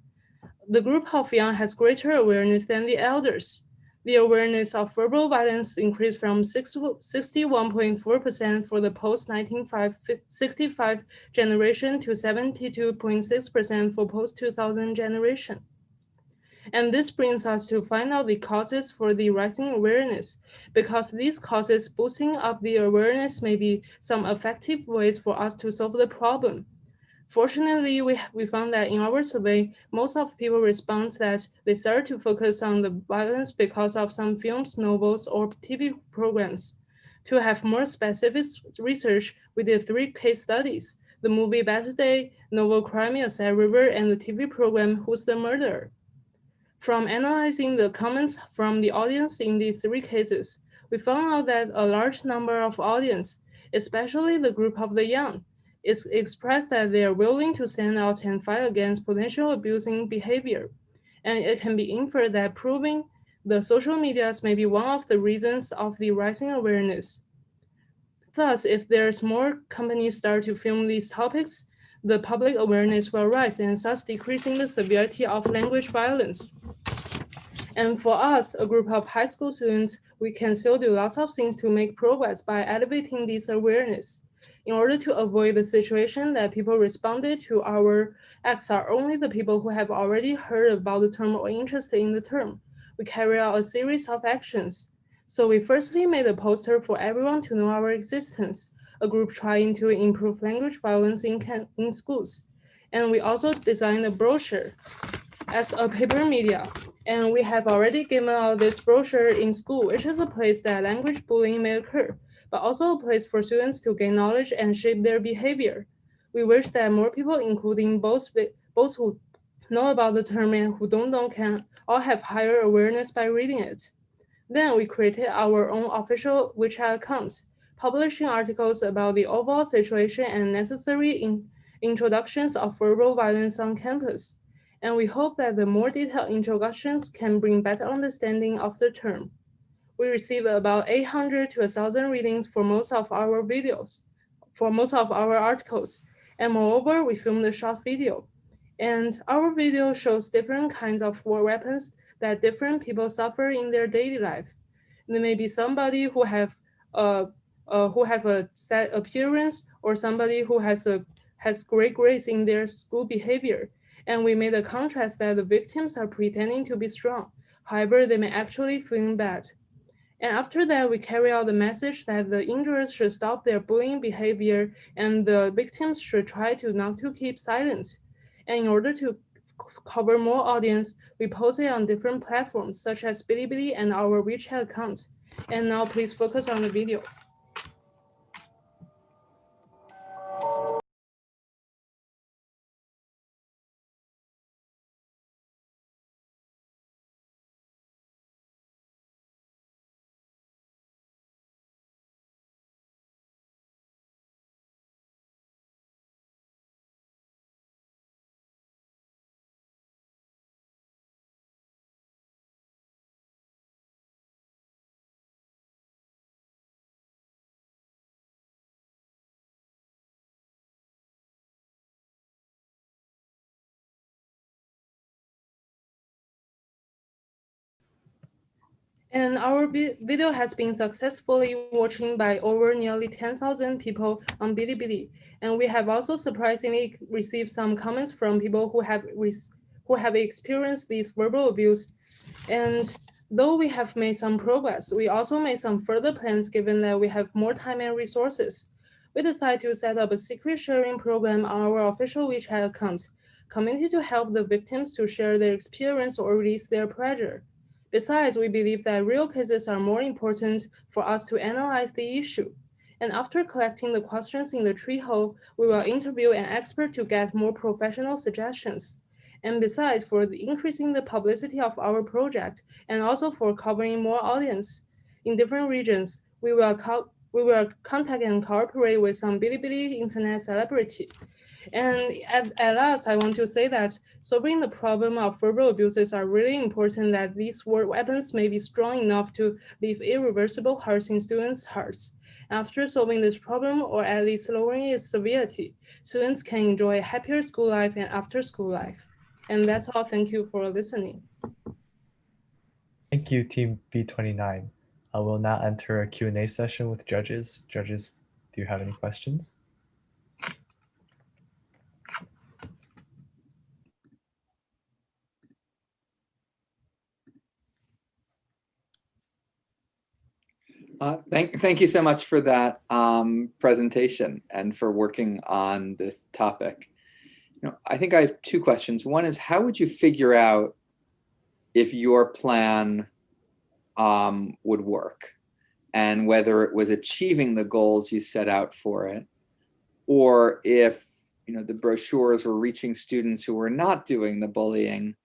The group of young has greater awareness than the elders. The awareness of verbal violence increased from 61.4% for the post-1965 generation to 72.6% for post-2000 generation. And this brings us to find out the causes for the rising awareness, because these causes boosting up the awareness may be some effective ways for us to solve the problem. Fortunately, we found that in our survey, most of people respond that they start to focus on the violence because of some films, novels, or TV programs. To have more specific research, we did 3 case studies: the movie Better Day, novel Crime at Sad River, and the TV program Who's the Murderer? From analyzing the comments from the audience in these 3 cases, we found out that a large number of audience, especially the group of the young, is expressed that they are willing to stand out and fight against potential abusing behavior. And it can be inferred that proving the social medias may be one of the reasons of the rising awareness. Thus, if there's more companies start to film these topics, the public awareness will rise and thus decreasing the severity of language violence. And for us, a group of high school students, we can still do lots of things to make progress by elevating this awareness. In order to avoid the situation that people responded to our acts are only the people who have already heard about the term or interested in the term, we carry out a series of actions. So we firstly made a poster for everyone to know our existence, a group trying to improve language violence in schools. And we also designed a brochure as a paper media. And we have already given out this brochure in school, which is a place that language bullying may occur, but also a place for students to gain knowledge and shape their behavior. We wish that more people, including both who know about the term and who don't know, can all have higher awareness by reading it. Then we created our own official WeChat account, publishing articles about the overall situation and necessary introductions of verbal violence on campus. And we hope that the more detailed introductions can bring better understanding of the term. We receive about 800 to 1,000 readings for most of our videos, for most of our articles. And moreover, we filmed a short video. And our video shows different kinds of war weapons that different people suffer in their daily life. There may be somebody who have a sad appearance, or somebody who has great grades in their school behavior. And we made a contrast that the victims are pretending to be strong. However, they may actually feel bad. And after that, we carry out the message that the injured should stop their bullying behavior and the victims should try to not to keep silent. And in order to cover more audience, we post it on different platforms such as Bilibili and our WeChat account. And now please focus on the video. And our video has been successfully watched by over nearly 10,000 people on Bilibili. And we have also surprisingly received some comments from people who have experienced this verbal abuse. And though we have made some progress, we also made some further plans given that we have more time and resources. We decided to set up a secret sharing program on our official WeChat account, community to help the victims to share their experience or release their pressure. Besides, we believe that real cases are more important for us to analyze the issue. And after collecting the questions in the tree hole, we will interview an expert to get more professional suggestions. And besides, for increasing the publicity of our project and also for covering more audience in different regions, we will contact and cooperate with some Bilibili internet celebrity. And at last, I want to say that solving the problem of verbal abuses are really important, that these word weapons may be strong enough to leave irreversible hurts in students' hearts. After solving this problem, or at least lowering its severity, students can enjoy a happier school life and after school life. And that's all. Thank you for listening. Thank you, Team B29. I will now enter a Q&A session with judges. Judges, do you have any questions? Thank you so much for that presentation and for working on this topic. I think I have two questions. One is, how would you figure out if your plan would work, and whether it was achieving the goals you set out for it, or if the brochures were reaching students who were not doing the bullying,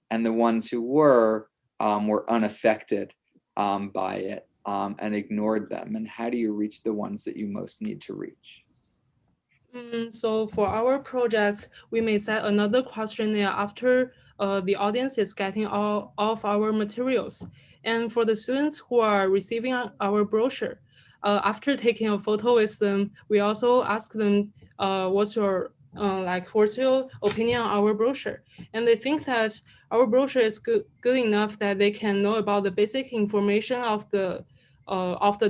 and the ones who were unaffected by it and ignored them? And how do you reach the ones that you most need to reach? So for our projects, we may set another questionnaire after the audience is getting all of our materials. And for the students who are receiving our brochure, after taking a photo with them, we also ask them, what's your opinion on our brochure? And they think that our brochure is good enough that they can know about the basic information of the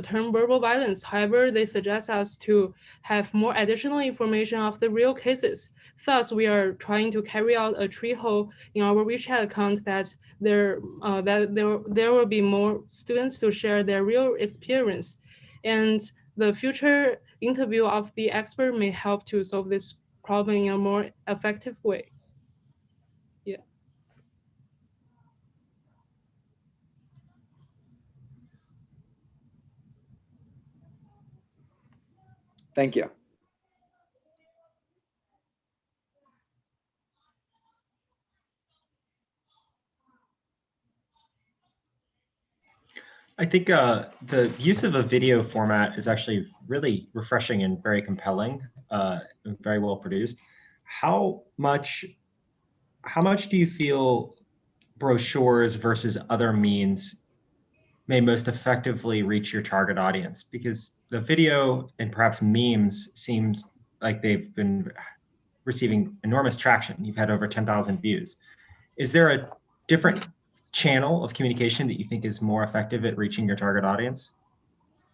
term verbal violence. However, they suggest us to have more additional information of the real cases. Thus, we are trying to carry out a tree hole in our WeChat account that there will be more students to share their real experience. And the future interview of the expert may help to solve this problem in a more effective way. Yeah. Thank you. I think the use of a video format is actually really refreshing and very compelling, very well produced. How much do you feel brochures versus other means may most effectively reach your target audience? Because the video and perhaps memes seems like they've been receiving enormous traction. You've had over 10,000 views. Is there a different channel of communication that you think is more effective at reaching your target audience?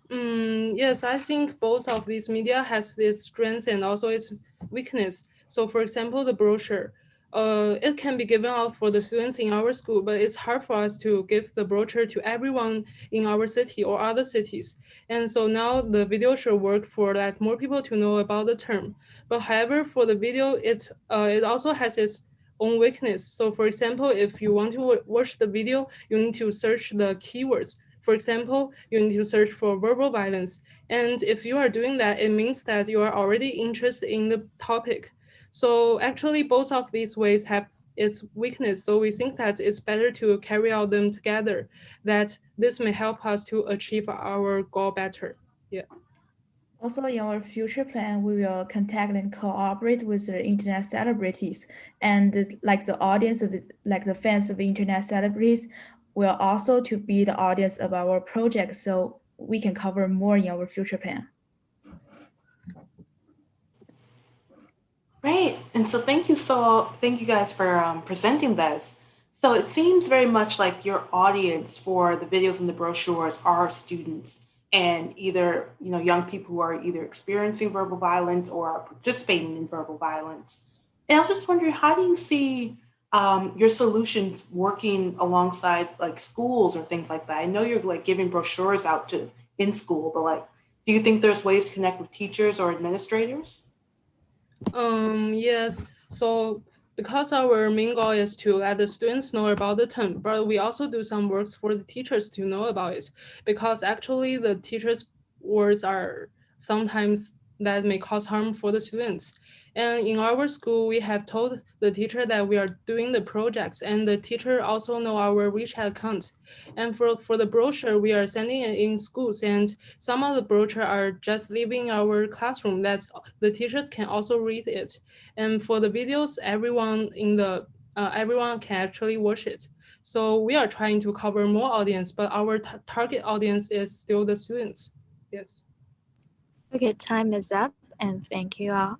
Yes, I think both of these media has its strengths and also its weakness. So for example, the brochure, it can be given out for the students in our school, but it's hard for us to give the brochure to everyone in our city or other cities. And so now the video should work for that more people to know about the term. But however, for the video, it also has its own weakness. So for example, if you want to watch the video, you need to search the keywords. For example, you need to search for verbal violence. And if you are doing that, it means that you are already interested in the topic. So actually, both of these ways have its weakness. So we think that it's better to carry out them together, that this may help us to achieve our goal better. Yeah. Also, in our future plan, we will contact and cooperate with the internet celebrities, and like the audience of like the fans of internet celebrities will also to be the audience of our project, so we can cover more in our future plan. Great. And so thank you guys for presenting this. So it seems very much like your audience for the videos and the brochures are students and either, young people who are either experiencing verbal violence or are participating in verbal violence. And I was just wondering, how do you see your solutions working alongside like schools or things like that? I know you're like giving brochures out in school, but like, do you think there's ways to connect with teachers or administrators? Yes. So because our main goal is to let the students know about the term, but we also do some works for the teachers to know about it, because actually the teachers' words are sometimes that may cause harm for the students. And in our school, we have told the teacher that we are doing the projects, and the teacher also know our WeChat account. And for the brochure, we are sending it in schools, and some of the brochure are just leaving our classroom. That's the teachers can also read it. And for the videos, everyone can actually watch it. So we are trying to cover more audience, but our target audience is still the students. Yes. Okay, time is up, and thank you all.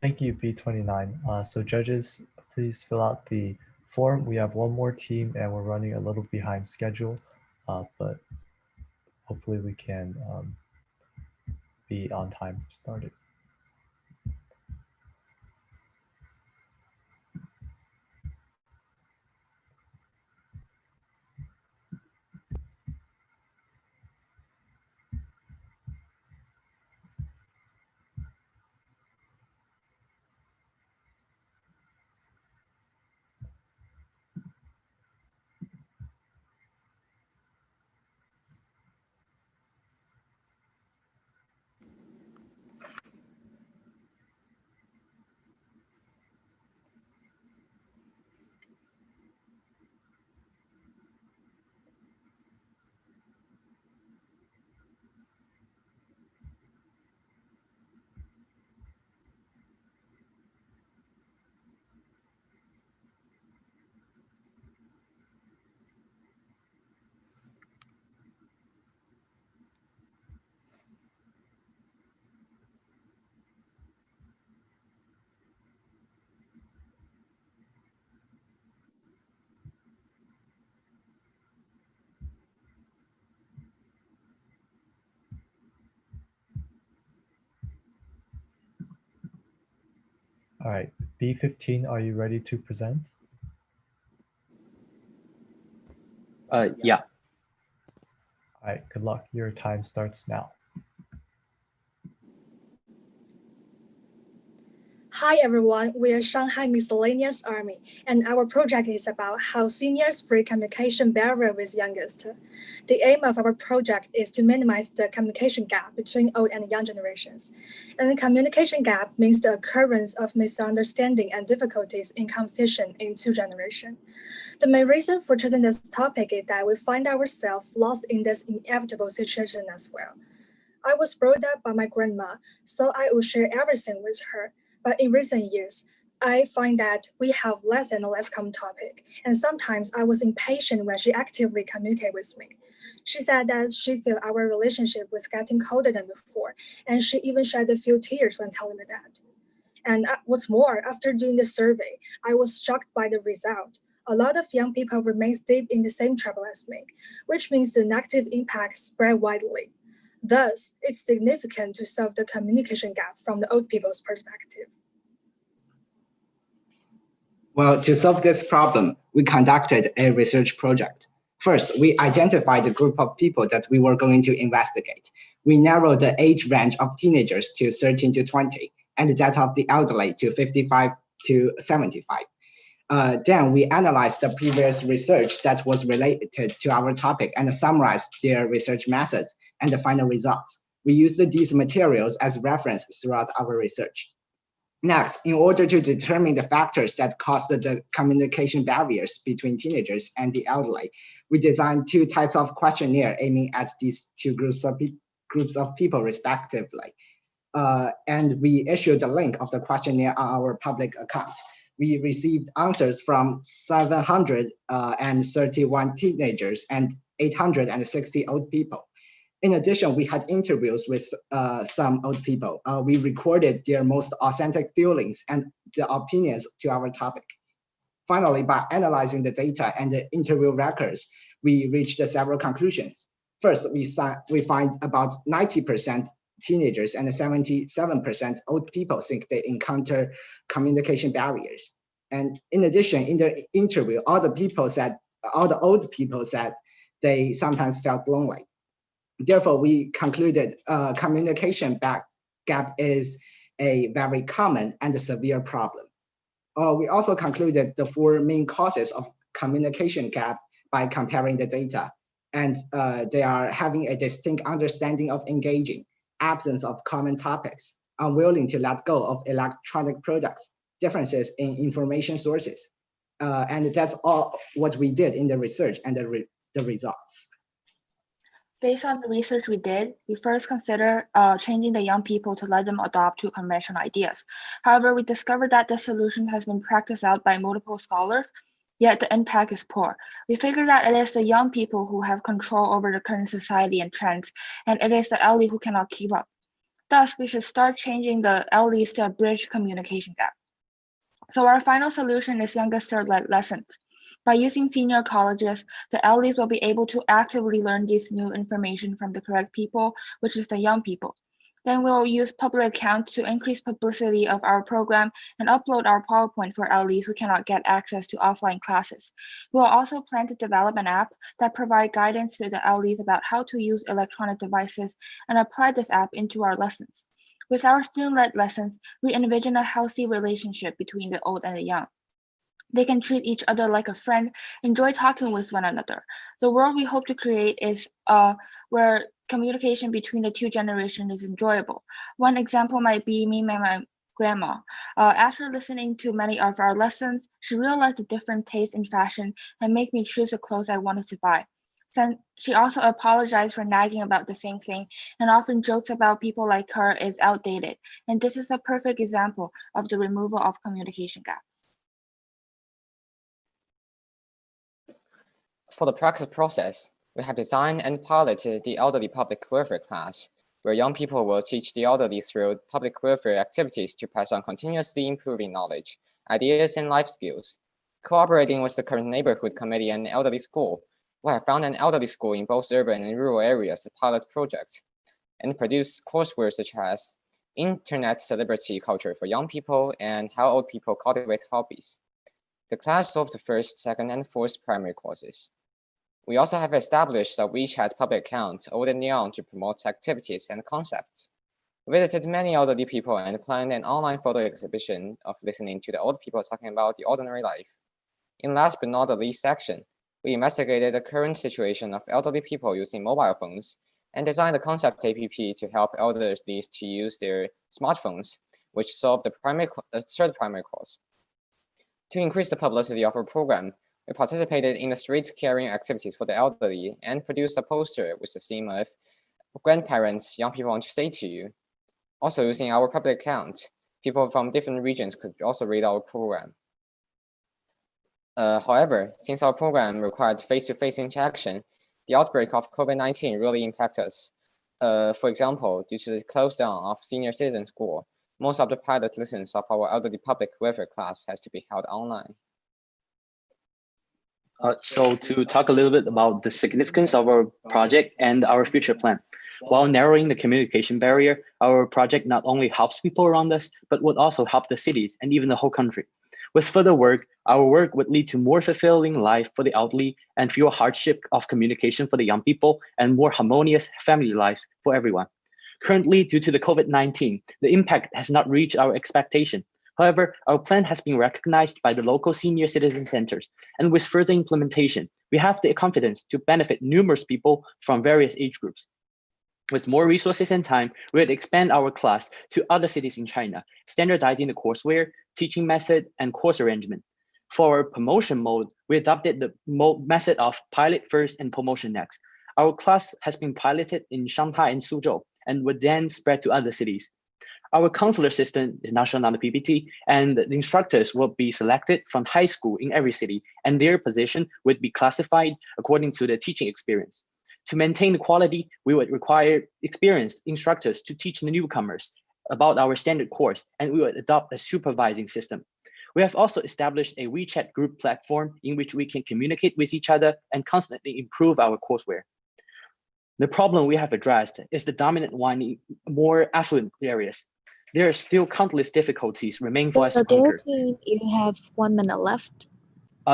Thank you, B29. So judges, please fill out the form. We have one more team and we're running a little behind schedule, but hopefully we can be on time for starting. All right, B15, are you ready to present? Yeah. All right, good luck. Your time starts now. Hi everyone, we are Shanghai Miscellaneous Army, and our project is about how seniors break communication barrier with youngest. The aim of our project is to minimize the communication gap between old and young generations. And the communication gap means the occurrence of misunderstanding and difficulties in conversation in two generations. The main reason for choosing this topic is that we find ourselves lost in this inevitable situation as well. I was brought up by my grandma, so I would share everything with her. But in recent years, I find that we have less and less common topic, and sometimes I was impatient when she actively communicated with me. She said that she felt our relationship was getting colder than before, and she even shed a few tears when telling me that. And what's more, after doing the survey, I was shocked by the result. A lot of young people remain deep in the same trouble as me, which means the negative impact spread widely. Thus, it's significant to solve the communication gap from the old people's perspective. Well, to solve this problem, we conducted a research project. First, we identified the group of people that we were going to investigate. We narrowed the age range of teenagers to 13 to 20, and that of the elderly to 55 to 75. Then we analyzed the previous research that was related to our topic and summarized their research methods and the final results. We used these materials as reference throughout our research. Next, in order to determine the factors that caused the communication barriers between teenagers and the elderly, we designed two types of questionnaire aiming at these two groups of people respectively. And we issued the link of the questionnaire on our public account. We received answers from 731 teenagers and 860 old people. In addition, we had interviews with some old people. We recorded their most authentic feelings and the opinions to our topic. Finally, by analyzing the data and the interview records, we reached several conclusions. First, we find about 90% teenagers and 77% old people think they encounter communication barriers. And in addition, in the interview, all the old people said they sometimes felt lonely. Therefore, we concluded communication gap is a very common and severe problem. We also concluded the four main causes of communication gap by comparing the data. And they are having a distinct understanding of engaging, absence of common topics, unwilling to let go of electronic products, differences in information sources. And that's all what we did in the research and the results. Based on the research we did, we first considered changing the young people to let them adopt to conventional ideas. However, we discovered that the solution has been practiced out by multiple scholars, yet the impact is poor. We figured that it is the young people who have control over the current society and trends, and it is the elderly who cannot keep up. Thus, we should start changing the elderlies to bridge communication gap. So our final solution is youngster-led lessons. By using senior colleges, the elderlies will be able to actively learn this new information from the correct people, which is the young people. Then we'll use public accounts to increase publicity of our program and upload our PowerPoint for elderlies who cannot get access to offline classes. We'll also plan to develop an app that provides guidance to the elderlies about how to use electronic devices and apply this app into our lessons. With our student-led lessons, we envision a healthy relationship between the old and the young. They can treat each other like a friend, enjoy talking with one another. The world we hope to create is where communication between the two generations is enjoyable. One example might be me and my grandma. After listening to many of our lessons, she realized the different tastes in fashion and made me choose the clothes I wanted to buy. She also apologized for nagging about the same thing and often jokes about people like her is outdated. And this is a perfect example of the removal of communication gaps. For the practice process, we have designed and piloted the elderly public welfare class, where young people will teach the elderly through public welfare activities to pass on continuously improving knowledge, ideas, and life skills. Cooperating with the current neighborhood committee and elderly school, we have found an elderly school in both urban and rural areas as pilot projects, and produced coursework such as internet celebrity culture for young people and how old people cultivate hobbies. The class solved the first, second, and fourth primary courses. We also have established a WeChat public account, Old and Young, to promote activities and concepts. We visited many elderly people and planned an online photo exhibition of listening to the old people talking about the ordinary life. In last but not the least section, we investigated the current situation of elderly people using mobile phones and designed the concept app to help elderly to use their smartphones, which solved the third primary cause. To increase the publicity of our program, we participated in the street carrying activities for the elderly and produced a poster with the theme of grandparents, young people want to say to you. Also, using our public account, people from different regions could also read our program. However, since our program required face-to-face interaction, the outbreak of COVID-19 really impacted us. For example, due to the close down of senior citizen school, most of the pilot lessons of our elderly public welfare class has to be held online. So to talk a little bit about the significance of our project and our future plan. While narrowing the communication barrier, our project not only helps people around us, but would also help the cities and even the whole country. With further work, our work would lead to more fulfilling life for the elderly and fewer hardship of communication for the young people and more harmonious family lives for everyone. Currently, due to the COVID-19, the impact has not reached our expectation. However, our plan has been recognized by the local senior citizen centers, and with further implementation, we have the confidence to benefit numerous people from various age groups. With more resources and time, we would expand our class to other cities in China, standardizing the courseware, teaching method, and course arrangement. For our promotion mode, we adopted the method of pilot first and promotion next. Our class has been piloted in Shanghai and Suzhou, and would then spread to other cities. Our counselor system is now shown on the PPT, and the instructors will be selected from high school in every city, and their position would be classified according to the teaching experience. To maintain the quality, we would require experienced instructors to teach the newcomers about our standard course, and we would adopt a supervising system. We have also established a WeChat group platform in which we can communicate with each other and constantly improve our courseware. The problem we have addressed is the dominant one in more affluent areas. There are still countless difficulties remaining for us to conquer. Team, you have 1 minute left.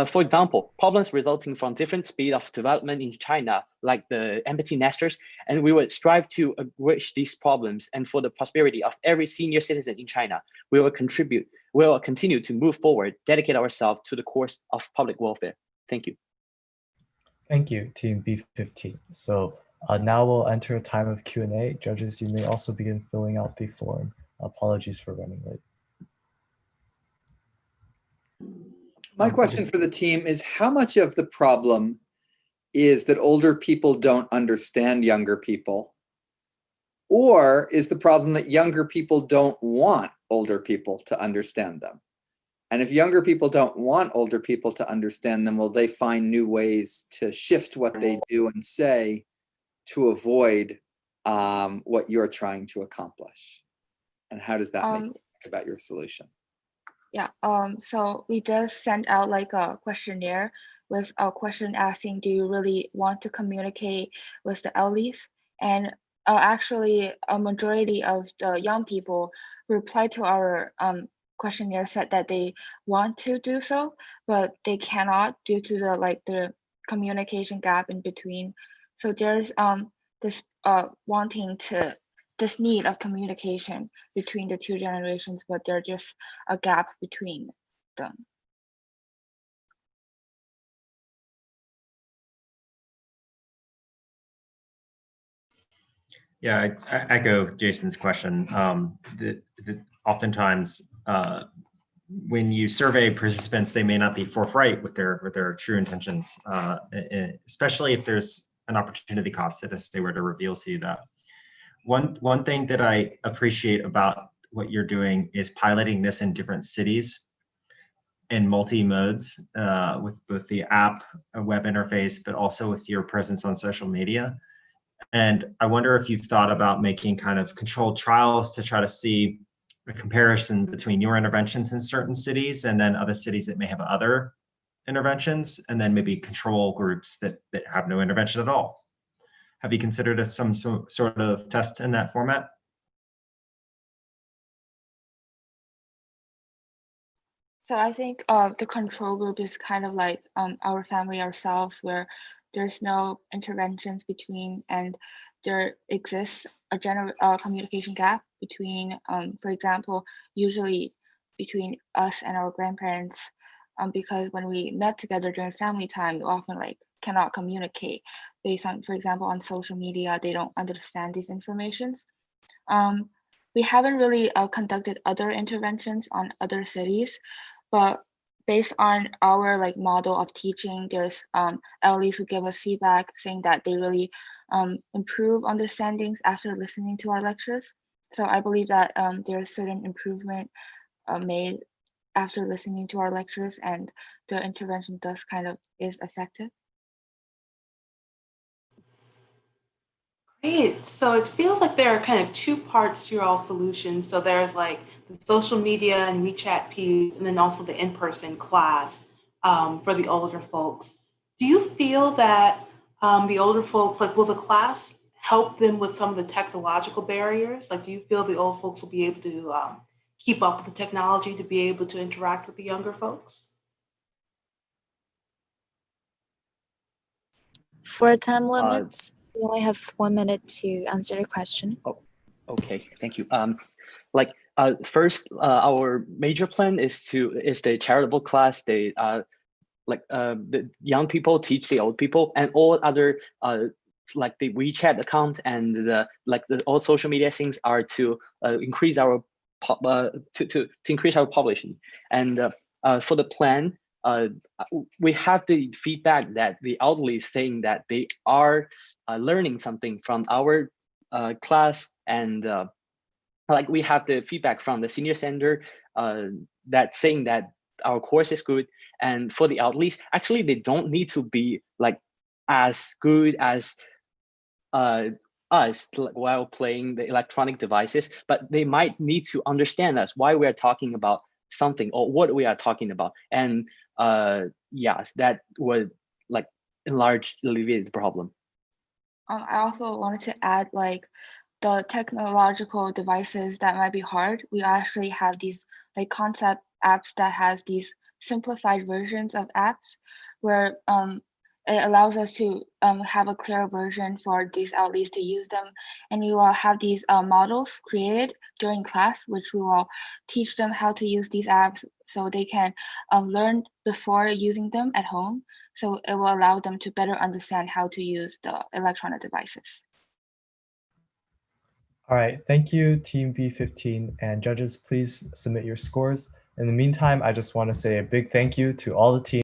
For example, problems resulting from different speed of development in China, like the empty nesters, and we would strive to address these problems, and for the prosperity of every senior citizen in China, we will continue to move forward, dedicate ourselves to the course of public welfare. Thank you. Thank you, Team B15. So now we'll enter a time of Q&A. Judges, you may also begin filling out the form. Apologies for running late. My question for the team is, how much of the problem is that older people don't understand younger people? Or is the problem that younger people don't want older people to understand them? And if younger people don't want older people to understand them, will they find new ways to shift what they do and say to avoid what you're trying to accomplish? And how does that make you think about your solution? Yeah, so we just sent out like a questionnaire with a question asking, do you really want to communicate with the elders? And actually a majority of the young people replied to our questionnaire, said that they want to do so, but they cannot due to the communication gap in between. So there's this need of communication between the two generations, but there's just a gap between them. Yeah, I echo Jason's question. Oftentimes, when you survey participants, they may not be forthright with their true intentions, especially if there's an opportunity cost if they were to reveal to you that. One thing that I appreciate about what you're doing is piloting this in different cities in multi-modes with the app, a web interface, but also with your presence on social media. And I wonder if you've thought about making kind of controlled trials to try to see a comparison between your interventions in certain cities and then other cities that may have other interventions, and then maybe control groups that have no intervention at all. Have you considered some sort of test in that format? So I think the control group is kind of like our family ourselves, where there's no interventions between, and there exists a general communication gap between, for example, usually between us and our grandparents, because when we met together during family time, we often like cannot communicate based on, for example, on social media, they don't understand these informations. We haven't really conducted other interventions on other cities, but based on our like model of teaching, there's LEs who give us feedback saying that they really improve understandings after listening to our lectures. So I believe that there's certain improvement made after listening to our lectures, and the intervention thus kind of is effective. Great. So it feels like there are kind of two parts to your all solutions. So there's like the social media and WeChat piece, and then also the in-person class for the older folks. Do you feel that the older folks, like, will the class help them with some of the technological barriers? Like, do you feel the old folks will be able to keep up with the technology to be able to interact with the younger folks? For time limits, we only have 1 minute to answer the question. Okay, thank you. First, our major plan is the charitable class. The young people teach the old people, and all other like the WeChat account and the all social media things are to increase our to increase our population. And for the plan, we have the feedback that the elderly is saying that they are learning something from our class, and like we have the feedback from the senior center that saying that our course is good. And for the elderly, actually they don't need to be like as good as us while playing the electronic devices, but they might need to understand us why we are talking about something or what we are talking about. And yes, that would like alleviate the problem. I also wanted to add, like, the technological devices that might be hard. We actually have these like concept apps that has these simplified versions of apps where it allows us to have a clear version for these LEs to use them. And we will have these models created during class, which we will teach them how to use these apps so they can learn before using them at home. So it will allow them to better understand how to use the electronic devices. All right, thank you, Team B15, and judges, please submit your scores. In the meantime, I just want to say a big thank you to all the teams